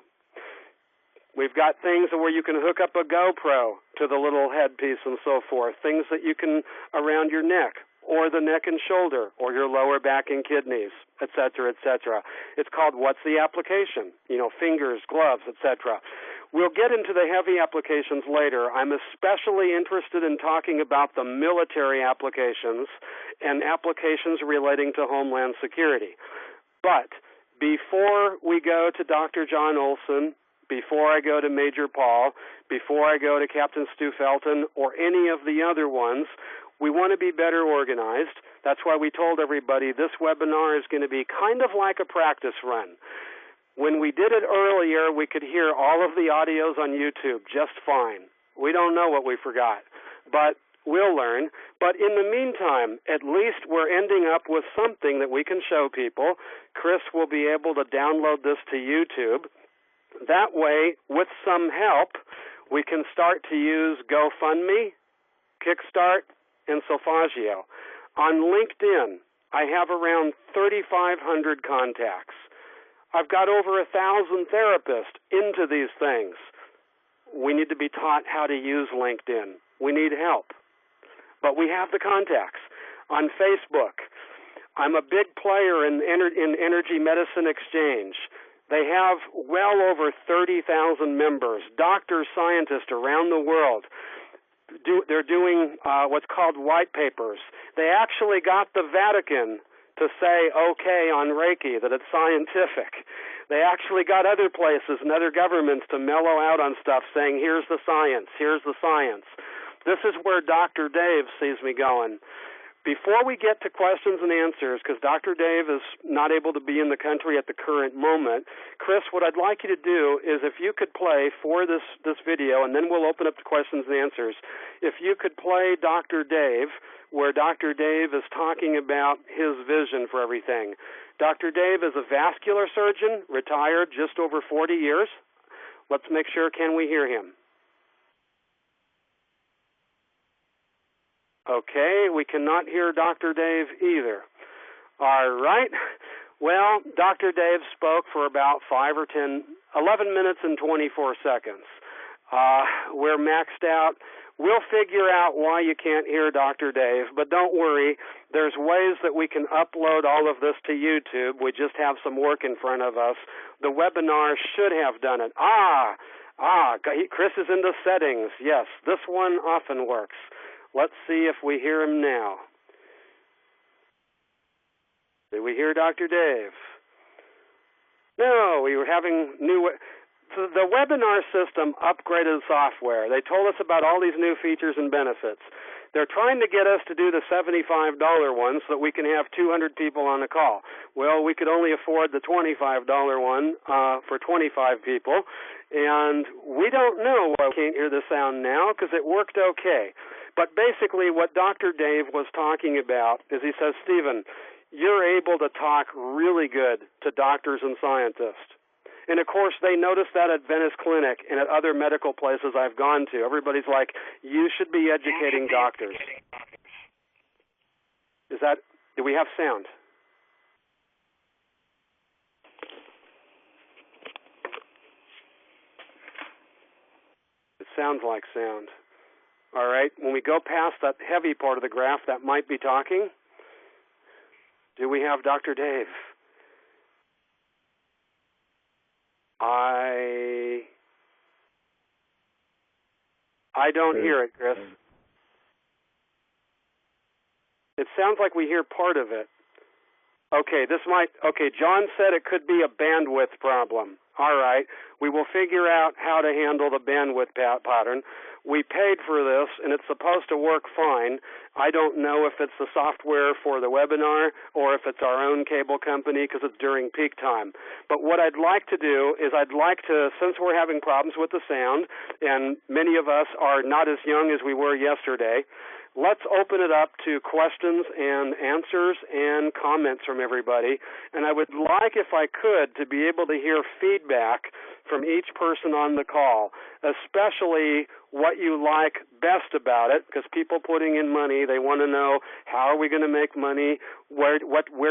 We've got things where you can hook up a GoPro to the little headpiece and so forth, things that you can around your neck or the neck and shoulder or your lower back and kidneys, et cetera, et cetera. It's called What's the Application? Fingers, gloves, et cetera. We'll get into the heavy applications later. I'm especially interested in talking about the military applications and applications relating to Homeland Security. But before we go to Dr. John Olson, before I go to Major Paul, before I go to Captain Stu Felton or any of the other ones, we want to be better organized. That's why we told everybody this webinar is going to be kind of like a practice run. When we did it earlier, we could hear all of the audios on YouTube just fine. We don't know what we forgot, but we'll learn. But in the meantime, at least we're ending up with something that we can show people. Chris will be able to download this to YouTube. That way, with some help, we can start to use GoFundMe, Kickstart, and Solfagio. On LinkedIn, I have around 3,500 contacts. I've got over 1,000 therapists into these things. We need to be taught how to use LinkedIn. We need help. But we have the contacts. On Facebook, I'm a big player in Energy Medicine Exchange. They have well over 30,000 members, doctors, scientists around the world. They're doing what's called white papers. They actually got the Vatican to say okay on Reiki, that it's scientific. They actually got other places and other governments to mellow out on stuff, saying here's the science, here's the science. This is where Dr. Dave sees me going. Before we get to questions and answers, because Dr. Dave is not able to be in the country at the current moment, Chris, what I'd like you to do is if you could play for this video, and then we'll open up to questions and answers, if you could play Dr. Dave, where Dr. Dave is talking about his vision for everything. Dr. Dave is a vascular surgeon, retired just over 40 years. Let's make sure, can we hear him? Okay, we cannot hear Dr. Dave either. All right. Well, Dr. Dave spoke for about 11 minutes and 24 seconds. We're maxed out. We'll figure out why you can't hear Dr. Dave, but don't worry. There's ways that we can upload all of this to YouTube. We just have some work in front of us. The webinar should have done it. Chris is in the settings. Yes, this one often works. Let's see if we hear him now. Did we hear Dr. Dave? No, we were having So the webinar system upgraded software. They told us about all these new features and benefits. They're trying to get us to do the $75 one so that we can have 200 people on the call. Well, we could only afford the $25 one for 25 people, and we don't know why we can't hear the sound now because it worked okay. But basically what Dr. Dave was talking about is he says, Stephen, you're able to talk really good to doctors and scientists. And, of course, they noticed that at Venice Clinic and at other medical places I've gone to. Everybody's like, you should be educating doctors. Do we have sound? It sounds like sound. All right, when we go past that heavy part of the graph, that might be talking. Do we have Dr. Dave? I don't hear it, Chris. It sounds like we hear part of it. Okay, John said it could be a bandwidth problem. All right, we will figure out how to handle the bandwidth pattern. we paid for this, and it's supposed to work fine. I don't know if it's the software for the webinar or if it's our own cable company because it's during peak time. But what I'd like to do is I'd like to, since we're having problems with the sound, and many of us are not as young as we were yesterday, let's open it up to questions and answers and comments from everybody. And I would like, if I could, to be able to hear feedback from each person on the call, especially what you like best about it, because people putting in money, they want to know, how are we going to make money? Where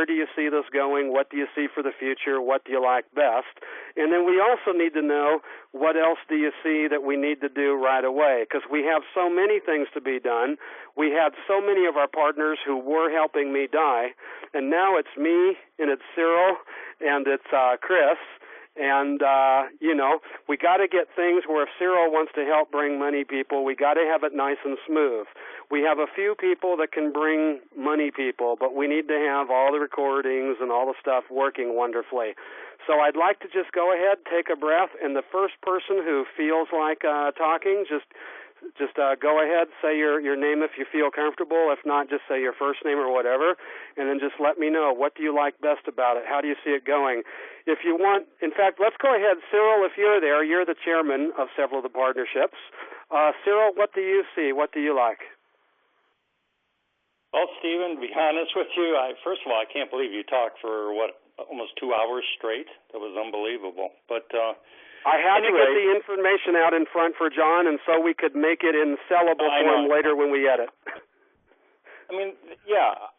do you see this going? What do you see for the future? What do you like best? And then we also need to know, what else do you see that we need to do right away? Because we have so many things to be done. We had so many of our partners who were helping me die, and now it's me, and it's Cyril, and it's Chris. And, we got to get things where if Cyril wants to help bring money people, we got to have it nice and smooth. We have a few people that can bring money people, but we need to have all the recordings and all the stuff working wonderfully. So I'd like to just go ahead, take a breath, and the first person who feels like talking, just go ahead, say your name if you feel comfortable. If not, just say your first name or whatever, and then just let me know, what do you like best about it? How do you see it going? If you want, in fact, let's go ahead. Cyril, if you're there, you're the chairman of several of the partnerships. Cyril, what do you see? What do you like? Well, Stephen, to be honest with you, first of all, I can't believe you talked for, almost 2 hours straight. That was unbelievable. But I had to get the information out in front for John, and so we could make it in sellable form later when we edit. I mean,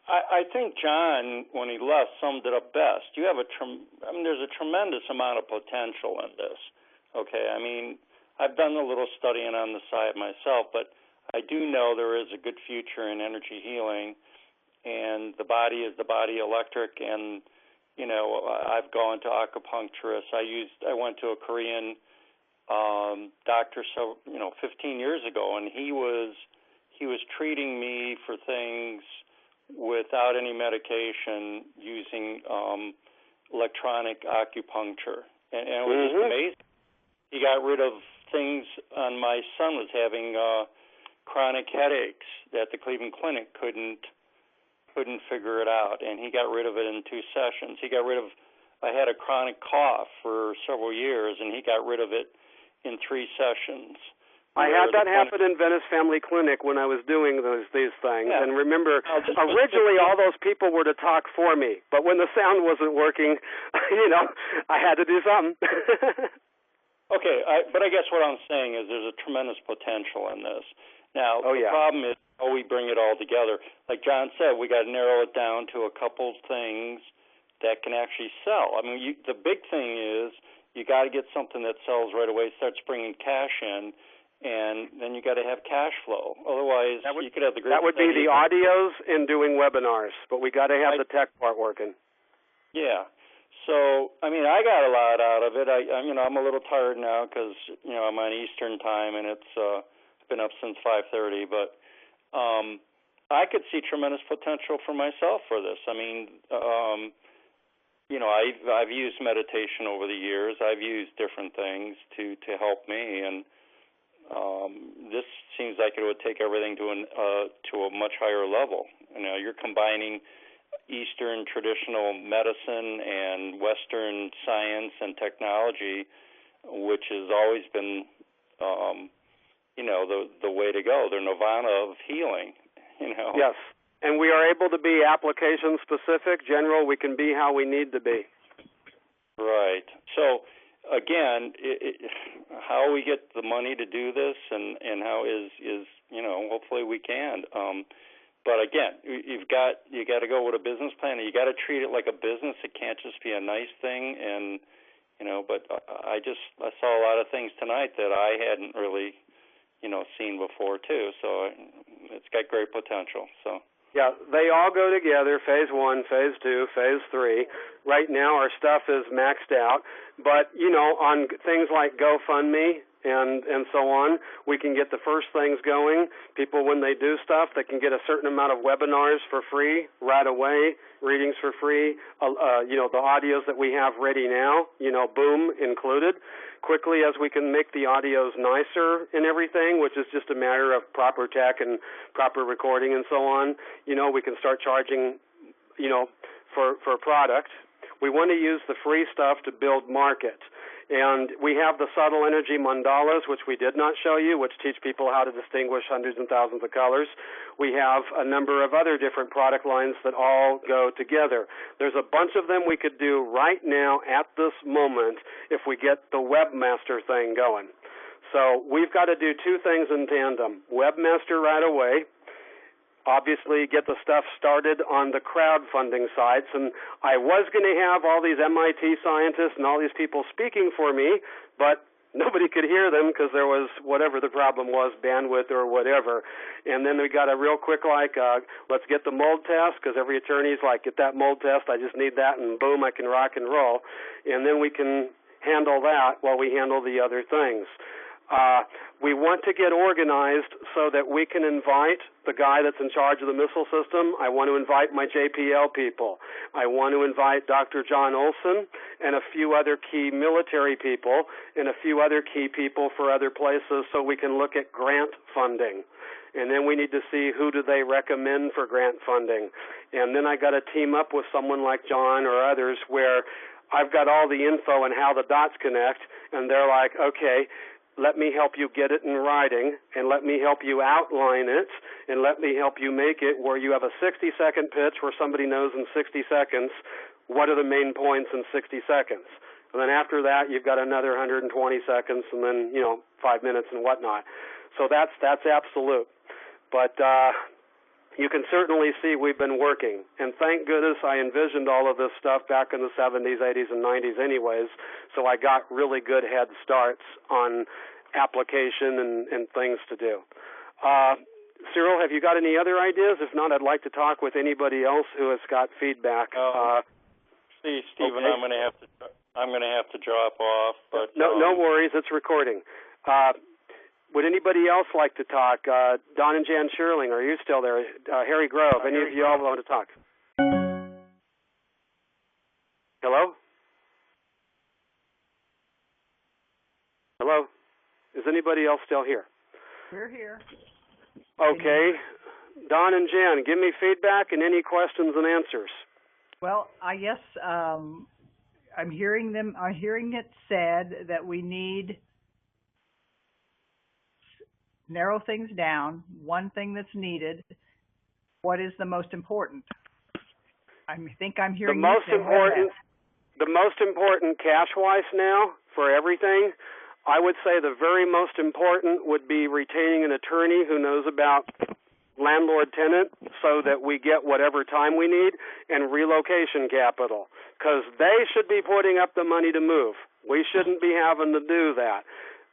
I think John, when he left, summed it up best. You have there's a tremendous amount of potential in this. Okay, I mean, I've done a little studying on the side myself, but I do know there is a good future in energy healing, and the body is the body electric, and I've gone to acupuncturists. I went to a Korean doctor 15 years ago, and he was treating me for things without any medication using electronic acupuncture, and it was just amazing. He got rid of things. My son was having chronic headaches that the Cleveland Clinic couldn't figure it out, and he got rid of it in 2 sessions. I had a chronic cough for several years, and he got rid of it in 3 sessions. I had that happen in Venice Family Clinic when I was doing these things. Yeah. And remember, originally all those people were to talk for me, but when the sound wasn't working, I had to do something. Okay, but I guess what I'm saying is there's a tremendous potential in this. Now, the problem is how we bring it all together. Like John said, we got to narrow it down to a couple things that can actually sell. I mean, the big thing is you got to get something that sells right away, starts bringing cash in, and then you got to have cash flow. Otherwise, you could have the great. That would be the audios and doing webinars, but we got to have the tech part working. Yeah. So, I mean, I got a lot out of it. I'm a little tired now because I'm on Eastern time, and it's been up since 5:30. But I could see tremendous potential for myself for this. I mean, I've used meditation over the years. I've used different things to help me, and this seems like it would take everything to a much higher level. You're combining Eastern traditional medicine and Western science and technology, which has always been, the way to go, the nirvana of healing. Yes, and we are able to be application specific. General, we can be how we need to be. Right. So, again, how we get the money to do this, and how is hopefully we can. But again, you got to go with a business plan. You got to treat it like a business. It can't just be a nice thing. And but I saw a lot of things tonight that I hadn't really seen before too. So it's got great potential. So. Yeah, they all go together, phase 1, phase 2, phase 3. Right now our stuff is maxed out, but, on things like GoFundMe and so on. We can get the first things going. People, when they do stuff, they can get a certain amount of webinars for free right away, readings for free, the audios that we have ready now, boom, included. Quickly as we can make the audios nicer and everything, which is just a matter of proper tech and proper recording and so on, we can start charging, for product. We want to use the free stuff to build market. And we have the subtle energy mandalas, which we did not show you, which teach people how to distinguish hundreds and thousands of colors. We have a number of other different product lines that all go together. There's a bunch of them we could do right now at this moment if we get the webmaster thing going. So we've got to do two things in tandem. Webmaster right away. Obviously get the stuff started on the crowdfunding sites, and I was going to have all these MIT scientists and all these people speaking for me, but nobody could hear them because there was whatever the problem was, bandwidth or whatever. And then we got a real quick let's get the mold test, because every attorney's like, get that mold test, I just need that, and boom, I can rock and roll. And then we can handle that while we handle the other things. We want to get organized so that we can invite the guy that's in charge of the missile system. I want to invite my JPL people. I want to invite Dr. John Olson and a few other key military people and a few other key people for other places so we can look at grant funding. And then we need to see who do they recommend for grant funding. And then I got to team up with someone like John or others where I've got all the info and how the dots connect, and they're like, okay, let me help you get it in writing, and let me help you outline it, and let me help you make it where you have a 60-second pitch where somebody knows in 60 seconds what are the main points in 60 seconds. And then after that, you've got another 120 seconds, and then, 5 minutes and whatnot. So that's absolute. But you can certainly see we've been working. And thank goodness I envisioned all of this stuff back in the 70s, 80s, and 90s anyways, so I got really good head starts on application and things to do. Cyril, have you got any other ideas? If not, I'd like to talk with anybody else who has got feedback. See, Stephen, okay. I'm going to have to drop off. But no worries, it's recording. Would anybody else like to talk? Don and Jan Sherling, are you still there? Harry Grove, any of you all want to talk? Hello? Hello? Is anybody else still here? We're here. Okay. Don and Jan, give me feedback and any questions and answers. Well, I guess I'm hearing it said that we need narrow things down, one thing that's needed. What is the most important? I think I'm hearing the most important cash-wise now for everything, I would say the very most important would be retaining an attorney who knows about landlord-tenant so that we get whatever time we need, and relocation capital, because they should be putting up the money to move. We shouldn't be having to do that.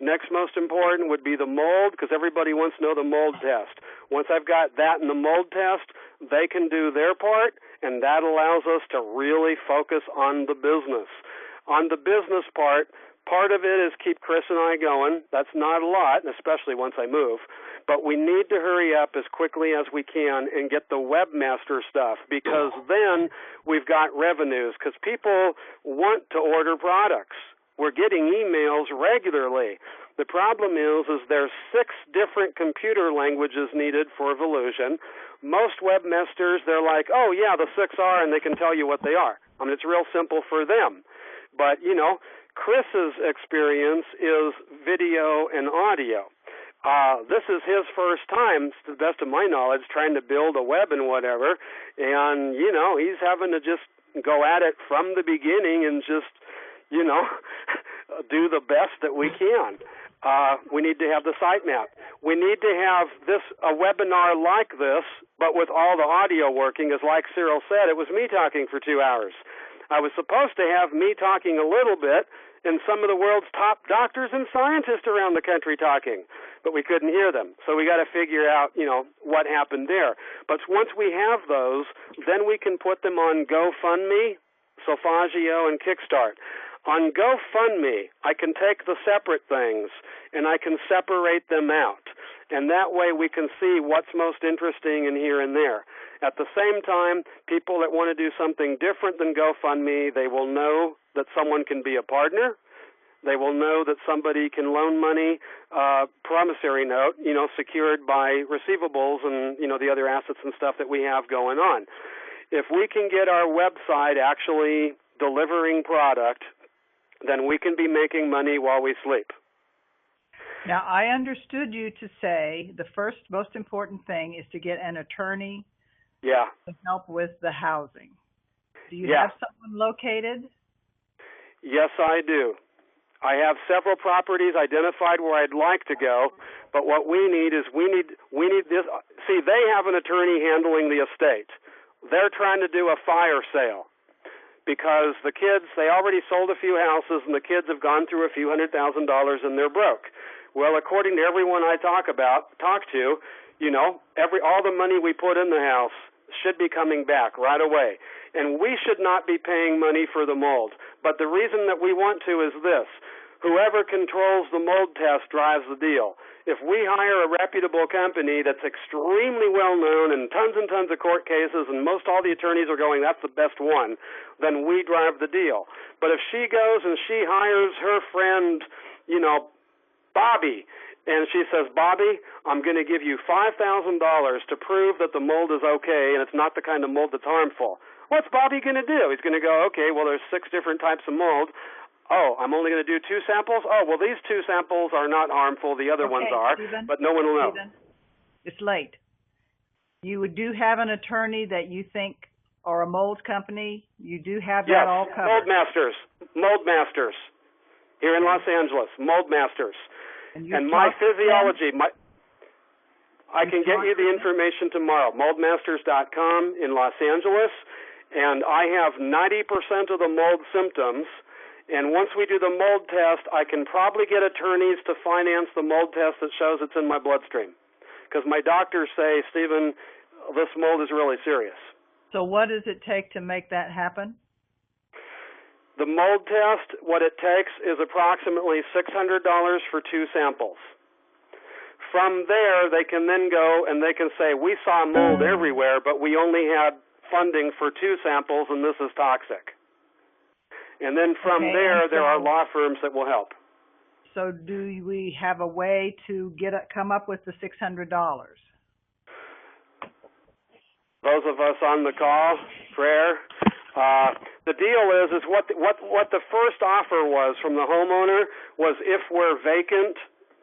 Next most important would be the mold, because everybody wants to know the mold test. Once I've got that in the mold test, they can do their part, and that allows us to really focus on the business. On the business part of it is keep Chris and I going. That's not a lot, especially once I move. But we need to hurry up as quickly as we can and get the webmaster stuff, because then we've got revenues, because people want to order products. We're getting emails regularly. The problem is there's 6 different computer languages needed for Volusion. Most webmasters, they're like, oh, yeah, the 6 are, and they can tell you what they are. I mean, it's real simple for them. But, Chris's experience is video and audio. This is his first time, to the best of my knowledge, trying to build a web and whatever. And, he's having to just go at it from the beginning and just do the best that we can. We need to have the sitemap. We need to have a webinar like this, but with all the audio working, as like Cyril said, it was me talking for 2 hours. I was supposed to have me talking a little bit and some of the world's top doctors and scientists around the country talking, but we couldn't hear them. So we got to figure out, what happened there. But once we have those, then we can put them on GoFundMe, Solfagio, and Kickstart. On GoFundMe, I can take the separate things and I can separate them out. And that way we can see what's most interesting in here and there. At the same time, people that want to do something different than GoFundMe, they will know that someone can be a partner. They will know that somebody can loan money, promissory note, secured by receivables and, the other assets and stuff that we have going on. If we can get our website actually delivering product, then we can be making money while we sleep. Now, I understood you to say the first most important thing is to get an attorney to help with the housing. Do you have someone located? Yes, I do. I have several properties identified where I'd like to go, but what we need is we need this. See, they have an attorney handling the estate. They're trying to do a fire sale because the kids, they already sold a few houses and the kids have gone through a few $100,000 and they're broke. Well, according to everyone I talk to, all the money we put in the house should be coming back right away. And we should not be paying money for the mold. But the reason that we want to is this. Whoever controls the mold test drives the deal. If we hire a reputable company that's extremely well known and tons of court cases and most all the attorneys are going, that's the best one, then we drive the deal. But if she goes and she hires her friend, Bobby, and she says, Bobby, I'm going to give you $5,000 to prove that the mold is okay and it's not the kind of mold that's harmful. What's Bobby going to do? He's going to go, okay, well, there's 6 different types of mold. Oh, I'm only going to do 2 samples? Oh, well, these 2 samples are not harmful. The other ones are, Stephen, but no one will know. Stephen, it's late. You do have an attorney that you think, or a mold company, you do have that all covered. Mold Masters, here in Los Angeles, Mold Masters. And my physiology, I can get you the information tomorrow, moldmasters.com in Los Angeles, and I have 90% of the mold symptoms. And once we do the mold test, I can probably get attorneys to finance the mold test that shows it's in my bloodstream. Because my doctors say, Stephen, this mold is really serious. So what does it take to make that happen? The mold test, what it takes is approximately $600 for 2 samples. From there, they can then go and they can say, we saw mold everywhere, but we only had funding for 2 samples, and this is toxic. And then from there are law firms that will help. So do we have a way to come up with the $600? Those of us on the call, prayer. The deal is what the first offer was from the homeowner was if we're vacant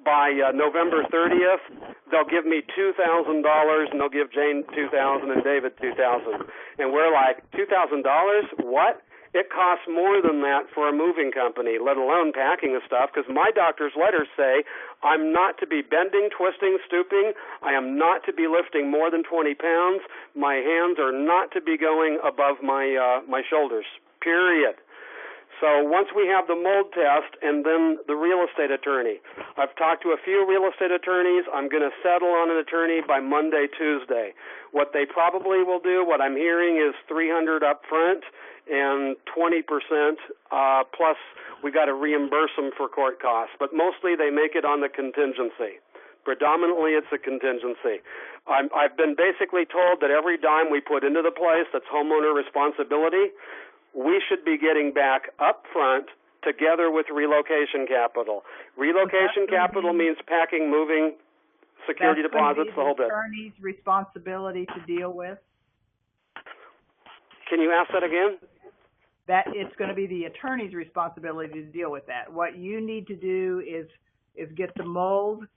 by November 30th, they'll give me $2,000 and they'll give Jane $2,000 and David $2,000. And we're like, $2,000? What? It costs more than that for a moving company, let alone packing the stuff, because my doctor's letters say I'm not to be bending, twisting, stooping. I am not to be lifting more than 20 pounds. My hands are not to be going above my shoulders, period. So once we have the mold test and then the real estate attorney, I've talked to a few real estate attorneys. I'm going to settle on an attorney by Monday, Tuesday. What they probably will do, what I'm hearing, is $300 up front and 20% plus we got to reimburse them for court costs. But mostly they make it on the contingency. Predominantly it's a contingency. I've been basically told that every dime we put into the place that's homeowner responsibility, we should be getting back up front together with relocation capital. Relocation capital means packing, moving, security deposits, the whole bit. That's the attorney's responsibility to deal with? Can you ask that again? That it's going to be the attorney's responsibility to deal with that. What you need to do is get the mold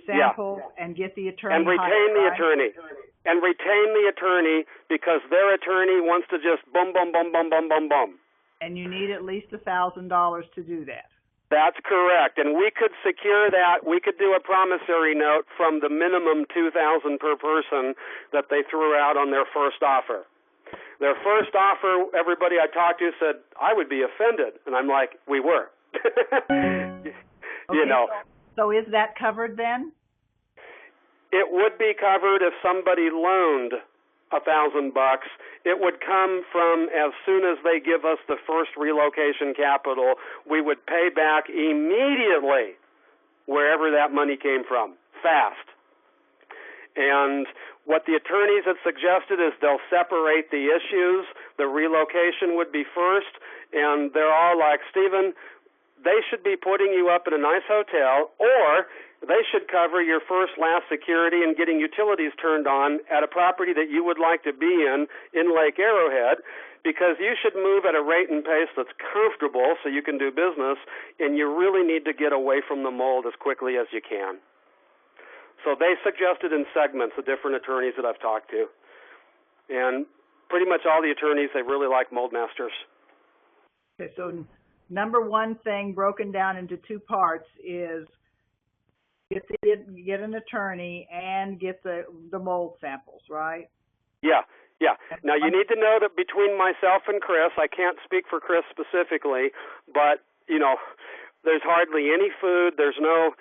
sample and get the attorney and retain the attorney. And retain the attorney because their attorney wants to just boom, boom, boom, boom, boom, boom, boom. And you need at least $1,000 to do that. That's correct. And we could secure that. We could do a promissory note from the minimum $2,000 per person that they threw out on their first offer. Their first offer, everybody I talked to said, I would be offended. And I'm like, we were. You know. So is that covered then? It would be covered if somebody loaned $1,000. It would come from as soon as they give us the first relocation capital, we would pay back immediately wherever that money came from, fast. And what the attorneys had suggested is they'll separate the issues. The relocation would be first, and they're all like, Stephen, they should be putting you up in a nice hotel, or they should cover your first, last security and getting utilities turned on at a property that you would like to be in Lake Arrowhead, because you should move at a rate and pace that's comfortable so you can do business, and you really need to get away from the mold as quickly as you can. So they suggested in segments the different attorneys that I've talked to. And pretty much all the attorneys, they really like mold masters. Okay, so number one thing broken down into two parts is get an attorney and get the mold samples, right? Yeah. Now, you need to know that between myself and Chris, I can't speak for Chris specifically, but, there's hardly any food. There's no,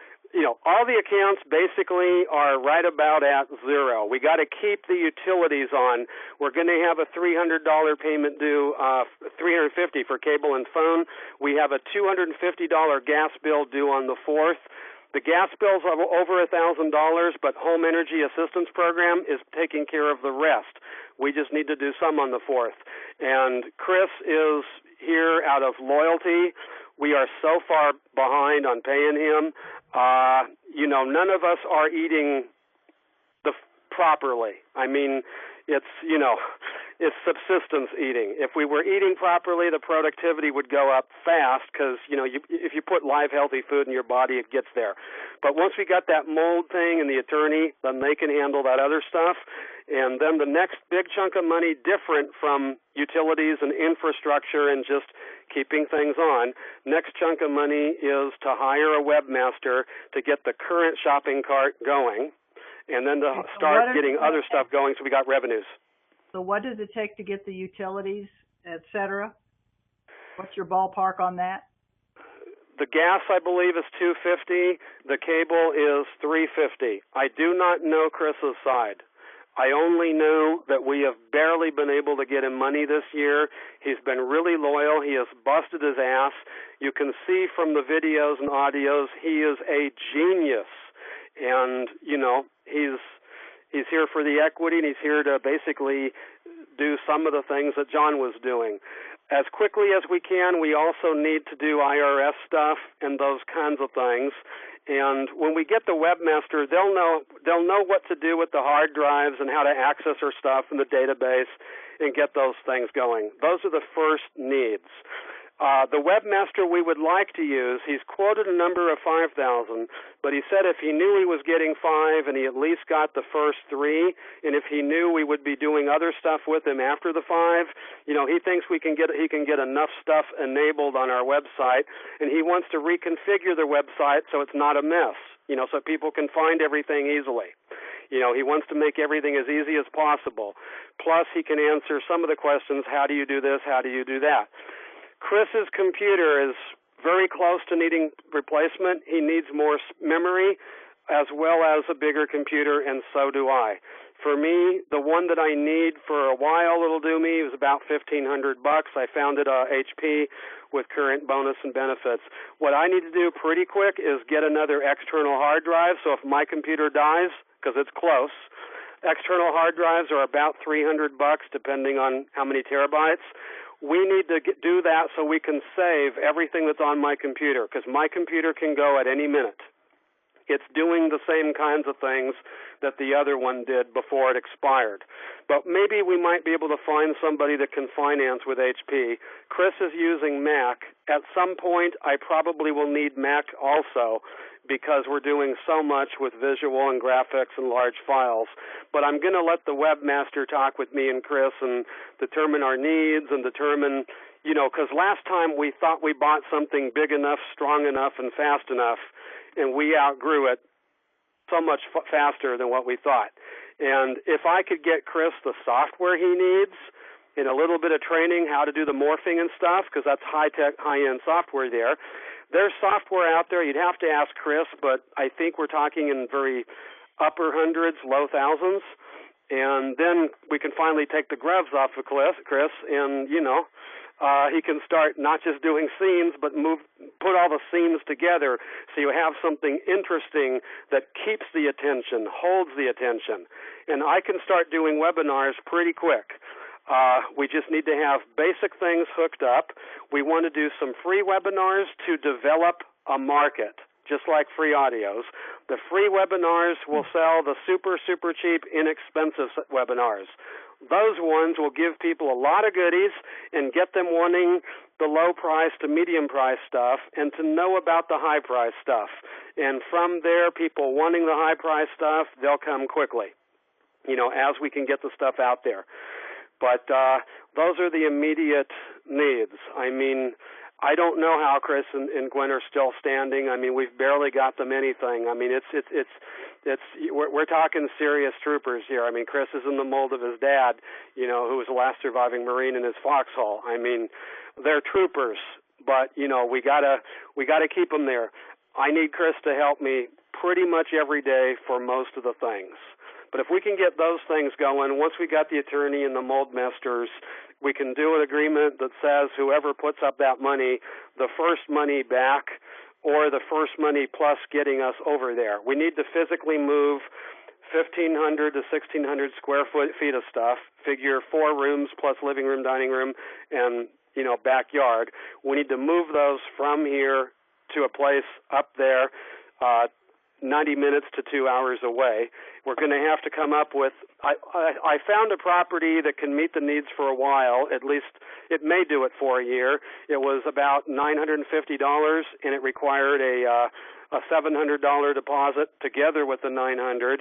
all the accounts basically are right about at zero. We got to keep the utilities on. We're going to have a $300 payment due, $350 for cable and phone. We have a $250 gas bill due on the 4th. The gas bill's over $1,000, but Home Energy Assistance Program is taking care of the rest. We just need to do some on the 4th. And Chris is here out of loyalty. We are so far behind on paying him. None of us are eating properly. I mean, it's subsistence eating. If we were eating properly, the productivity would go up fast because, if you put live, healthy food in your body, it gets there. But once we got that mold thing and the attorney, then they can handle that other stuff. And then the next big chunk of money, different from utilities and infrastructure and just keeping things on, next chunk of money is to hire a webmaster to get the current shopping cart going, and then to start getting other stuff going so we got revenues. So what does it take to get the utilities, et cetera? What's your ballpark on that? The gas, I believe, is $250. The cable is $350. I do not know Chris's side. I only know that we have barely been able to get him money this year. He's been really loyal. He has busted his ass. You can see from the videos and audios he is a genius. And, he's here for the equity, and he's here to basically do some of the things that John was doing. As quickly as we can, we also need to do IRS stuff and those kinds of things. And when we get the webmaster, they'll know what to do with the hard drives and how to access our stuff in the database and get those things going. Those are the first needs. The webmaster we would like to use, he's quoted a number of 5,000, but he said if he knew he was getting 5 and he at least got the first 3, and if he knew we would be doing other stuff with him after the 5, he thinks he can get enough stuff enabled on our website, and he wants to reconfigure the website so it's not a mess, so people can find everything easily. He wants to make everything as easy as possible. Plus, he can answer some of the questions, how do you do this, how do you do that? Chris's computer is very close to needing replacement. He needs more memory as well as a bigger computer, and so do I. For me, the one that I need for a while it'll do me is about $1,500. I found it HP with current bonus and benefits. What I need to do pretty quick is get another external hard drive, so if my computer dies, because it's close, external hard drives are about $300 depending on how many terabytes. We need to do that so we can save everything that's on my computer, because my computer can go at any minute. It's doing the same kinds of things that the other one did before it expired. But maybe we might be able to find somebody that can finance with HP. Chris is using Mac. At some point, I probably will need Mac also, because we're doing so much with visual and graphics and large files. But I'm going to let the webmaster talk with me and Chris and determine our needs and determine, because last time we thought we bought something big enough, strong enough, and fast enough, and we outgrew it so much faster than what we thought. And if I could get Chris the software he needs and a little bit of training how to do the morphing and stuff, because that's high-tech, high-end software there. There's software out there. You'd have to ask Chris, but I think we're talking in very upper hundreds, low thousands. and then we can finally take the gloves off of Chris, and he can start not just doing scenes, but put all the scenes together so you have something interesting that keeps the attention, holds the attention. And I can start doing webinars pretty quick. We just need to have basic things hooked up. We want to do some free webinars to develop a market, just like free audios. The free webinars will sell the super, super cheap, inexpensive webinars. Those ones will give people a lot of goodies and get them wanting the low price to medium price stuff and to know about the high price stuff. And from there, people wanting the high price stuff, they'll come quickly, as we can get the stuff out there. But those are the immediate needs. I mean, I don't know how Chris and Gwen are still standing. I mean, we've barely got them anything. I mean, we're talking serious troopers here. I mean, Chris is in the mold of his dad, who was the last surviving Marine in his foxhole. I mean, they're troopers, but we gotta keep them there. I need Chris to help me pretty much every day for most of the things. But if we can get those things going, once we got the attorney and the mold masters, we can do an agreement that says whoever puts up that money, the first money back or the first money plus getting us over there. We need to physically move 1,500 to 1,600 square feet of stuff, figure 4 rooms plus living room, dining room, and, backyard. We need to move those from here to a place up there, 90 minutes to 2 hours away. We're going to have to come up with, I found a property that can meet the needs for a while, at least it may do it for a year. It was about $950 and it required a $700 deposit together with the $950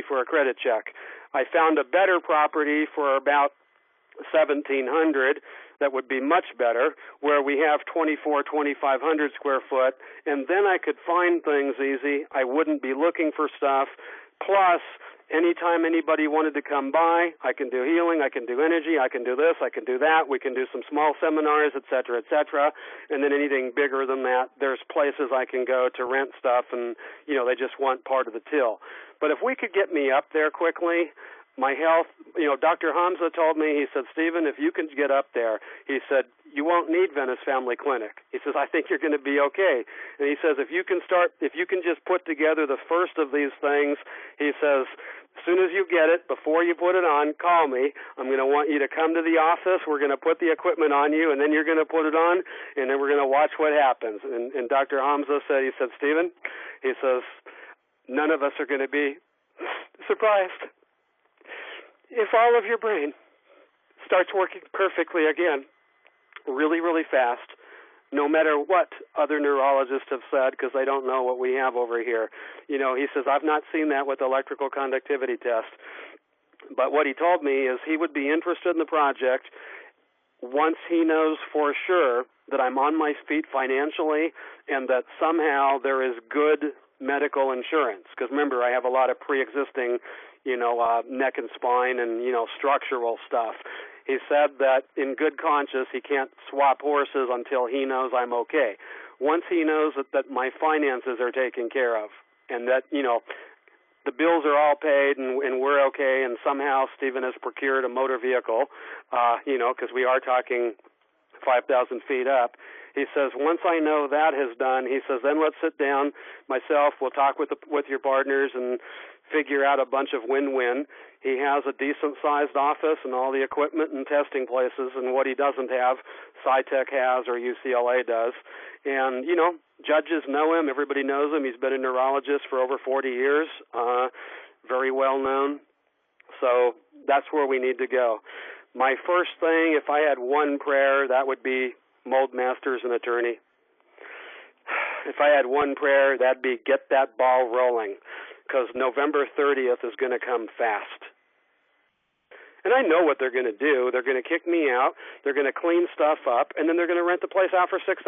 for a credit check. I found a better property for about $1,700 that would be much better, where we have 2,500 square foot, and then I could find things easy. I wouldn't be looking for stuff. Plus, anytime anybody wanted to come by, I can do healing, I can do energy, I can do this, I can do that. We can do some small seminars, et cetera, and then anything bigger than that, there's places I can go to rent stuff, and, they just want part of the till. But if we could get me up there quickly, my health, Dr. Hamza told me, he said, Stephen, if you can get up there, he said, you won't need Venice Family Clinic. He says, I think you're going to be okay. And he says, if you can just put together the first of these things, he says, as soon as you get it, before you put it on, call me. I'm going to want you to come to the office. We're going to put the equipment on you, and then you're going to put it on, and then we're going to watch what happens. And Dr. Hamza said, Stephen, he says, none of us are going to be surprised if all of your brain starts working perfectly again, really, really fast, no matter what other neurologists have said, because they don't know what we have over here. He says, I've not seen that with electrical conductivity test. But what he told me is he would be interested in the project once he knows for sure that I'm on my feet financially and that somehow there is good medical insurance. Because remember, I have a lot of pre-existing neck and spine and, structural stuff. He said that in good conscience, he can't swap horses until he knows I'm okay. Once he knows that my finances are taken care of and that, the bills are all paid and we're okay, and somehow Stephen has procured a motor vehicle, because we are talking 5,000 feet up. He says, once I know that has done, he says, then let's sit down, myself, we'll talk with your partners and figure out a bunch of win-win. He has a decent-sized office and all the equipment and testing places, and what he doesn't have, SciTech has or UCLA does. And, judges know him. Everybody knows him. He's been a neurologist for over 40 years, very well known. So that's where we need to go. My first thing, if I had one prayer, that would be mold masters and attorney. If I had one prayer, that'd be get that ball rolling, because November 30th is going to come fast. And I know what they're going to do. They're going to kick me out. They're going to clean stuff up, and then they're going to rent the place out for $6,000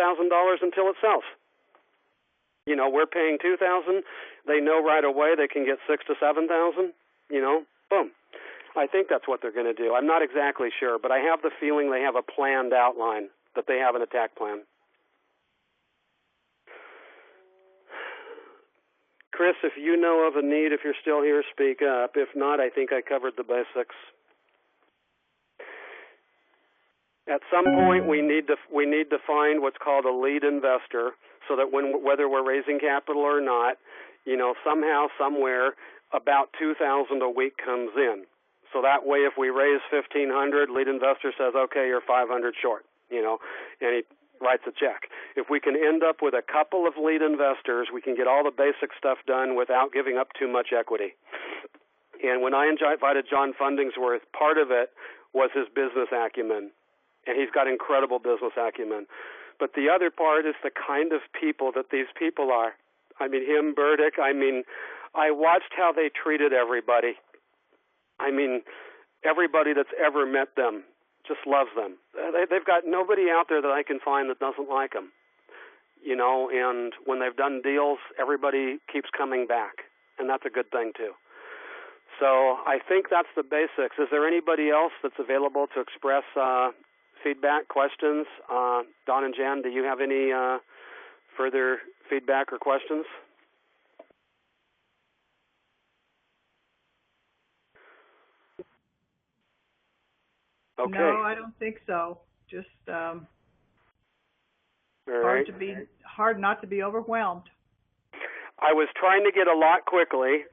until it sells. We're paying $2,000. They know right away they can get $6,000 to $7,000. Boom. I think that's what they're going to do. I'm not exactly sure, but I have the feeling they have a planned outline, that they have an attack plan. Chris, if you know of a need, if you're still here, speak up. If not, I think I covered the basics. At some point, we need to find what's called a lead investor, so that whether we're raising capital or not, somehow, somewhere, about $2,000 a week comes in. So that way, if we raise $1,500, lead investor says, "Okay, you're $500 short," and he writes a check. If we can end up with a couple of lead investors, we can get all the basic stuff done without giving up too much equity. And when I invited John Fundingsworth, part of it was his business acumen. And he's got incredible business acumen. But the other part is the kind of people that these people are. I mean, him, Burdick, I watched how they treated everybody. Everybody that's ever met them just loves them. They've got nobody out there that I can find that doesn't like them. And when they've done deals, everybody keeps coming back. And that's a good thing, too. So I think that's the basics. Is there anybody else that's available to express feedback, questions? Don and Jan, do you have any further feedback or questions? Okay. No, I don't think so. Just hard not to be overwhelmed. I was trying to get a lot quickly.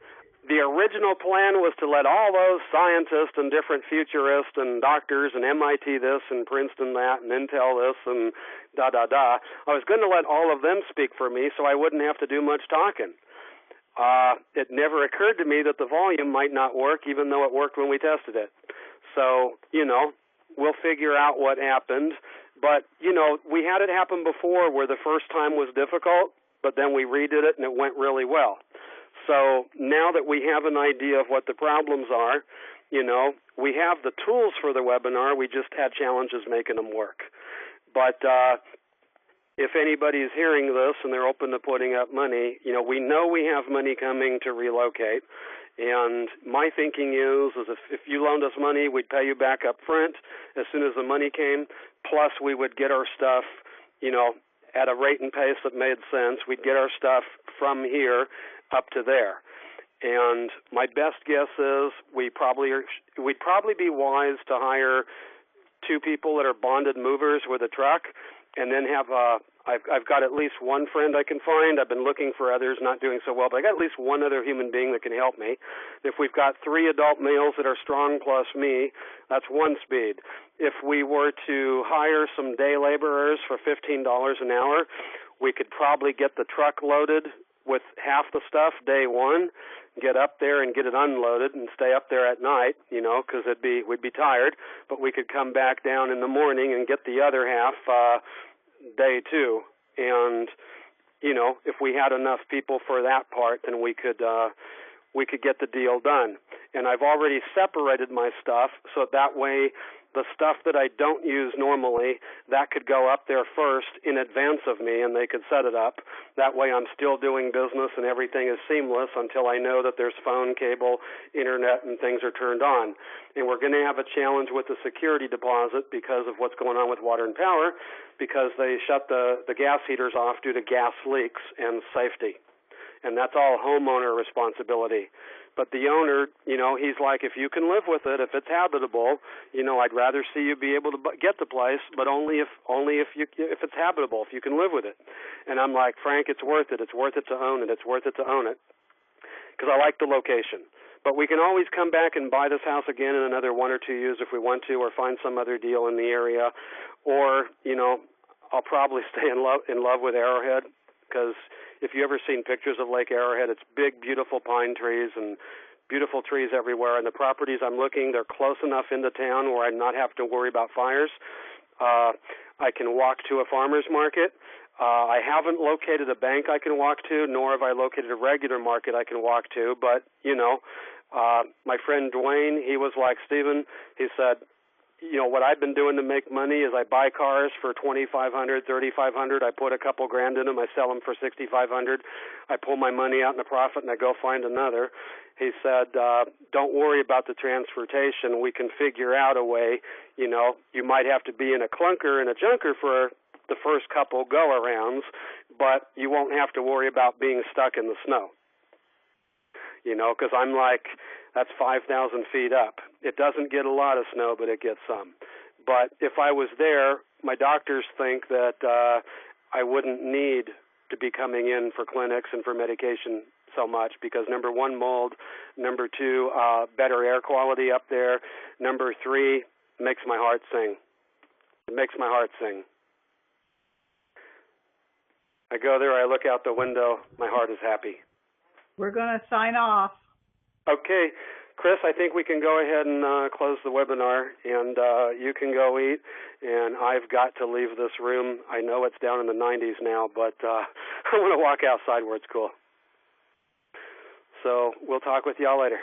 The original plan was to let all those scientists and different futurists and doctors and MIT this and Princeton that and Intel this and I was going to let all of them speak for me so I wouldn't have to do much talking. It never occurred to me that the volume might not work, even though it worked when we tested it. So, we'll figure out what happened. But, we had it happen before where the first time was difficult, but then we redid it and it went really well. So now that we have an idea of what the problems are, we have the tools for the webinar. We just had challenges making them work. But if anybody's hearing this and they're open to putting up money, we know we have money coming to relocate. And my thinking is if you loaned us money, we'd pay you back up front as soon as the money came, plus we would get our stuff, at a rate and pace that made sense. We'd get our stuff from here up to there. And my best guess is we'd probably be wise to hire 2 people that are bonded movers with a truck, and then have I've got at least one friend I can find. I've been looking for others, not doing so well, but I got at least one other human being that can help me. If we've got 3 adult males that are strong plus me, that's 1 speed. If we were to hire some day laborers for $15 an hour, we could probably get the truck loaded with half the stuff day 1, get up there and get it unloaded and stay up there at night, because we'd be tired, but we could come back down in the morning and get the other half day 2. And if we had enough people for that part, then we could get the deal done. And I've already separated my stuff so that way the stuff that I don't use normally, that could go up there first in advance of me, and they could set it up. That way I'm still doing business and everything is seamless until I know that there's phone, cable, internet, and things are turned on. And we're going to have a challenge with the security deposit because of what's going on with water and power, because they shut the gas heaters off due to gas leaks and safety. And that's all homeowner responsibility. But the owner, he's like, if you can live with it, if it's habitable, I'd rather see you be able to get the place, but only if it's habitable, if you can live with it. And I'm like, Frank, it's worth it. It's worth it to own it. It's worth it to own it, because I like the location. But we can always come back and buy this house again in another 1 or 2 years if we want to, or find some other deal in the area, or I'll probably stay in love with Arrowhead, because if you ever seen pictures of Lake Arrowhead, it's big, beautiful pine trees and beautiful trees everywhere. And the properties I'm looking, they're close enough into town where I not have to worry about fires. I can walk to a farmer's market. I haven't located a bank I can walk to, nor have I located a regular market I can walk to. But, my friend Dwayne, he was like, Stephen, he said, what I've been doing to make money is I buy cars for $2,500, $3,500. I put a couple grand in them. I sell them for $6,500. I pull my money out in a profit and I go find another. He said, don't worry about the transportation. We can figure out a way. You might have to be in a clunker and a junker for the first couple go-arounds, but you won't have to worry about being stuck in the snow. because I'm like, that's 5,000 feet up. It doesn't get a lot of snow, but it gets some. But if I was there, my doctors think that I wouldn't need to be coming in for clinics and for medication so much because, number one, mold, number two, better air quality up there, number three, makes my heart sing. It makes my heart sing. I go there, I look out the window, my heart is happy. We're going to sign off. Okay. Chris, I think we can go ahead and close the webinar, and you can go eat, and I've got to leave this room. I know it's down in the 90s now, but I want to walk outside where it's cool. So we'll talk with y'all later.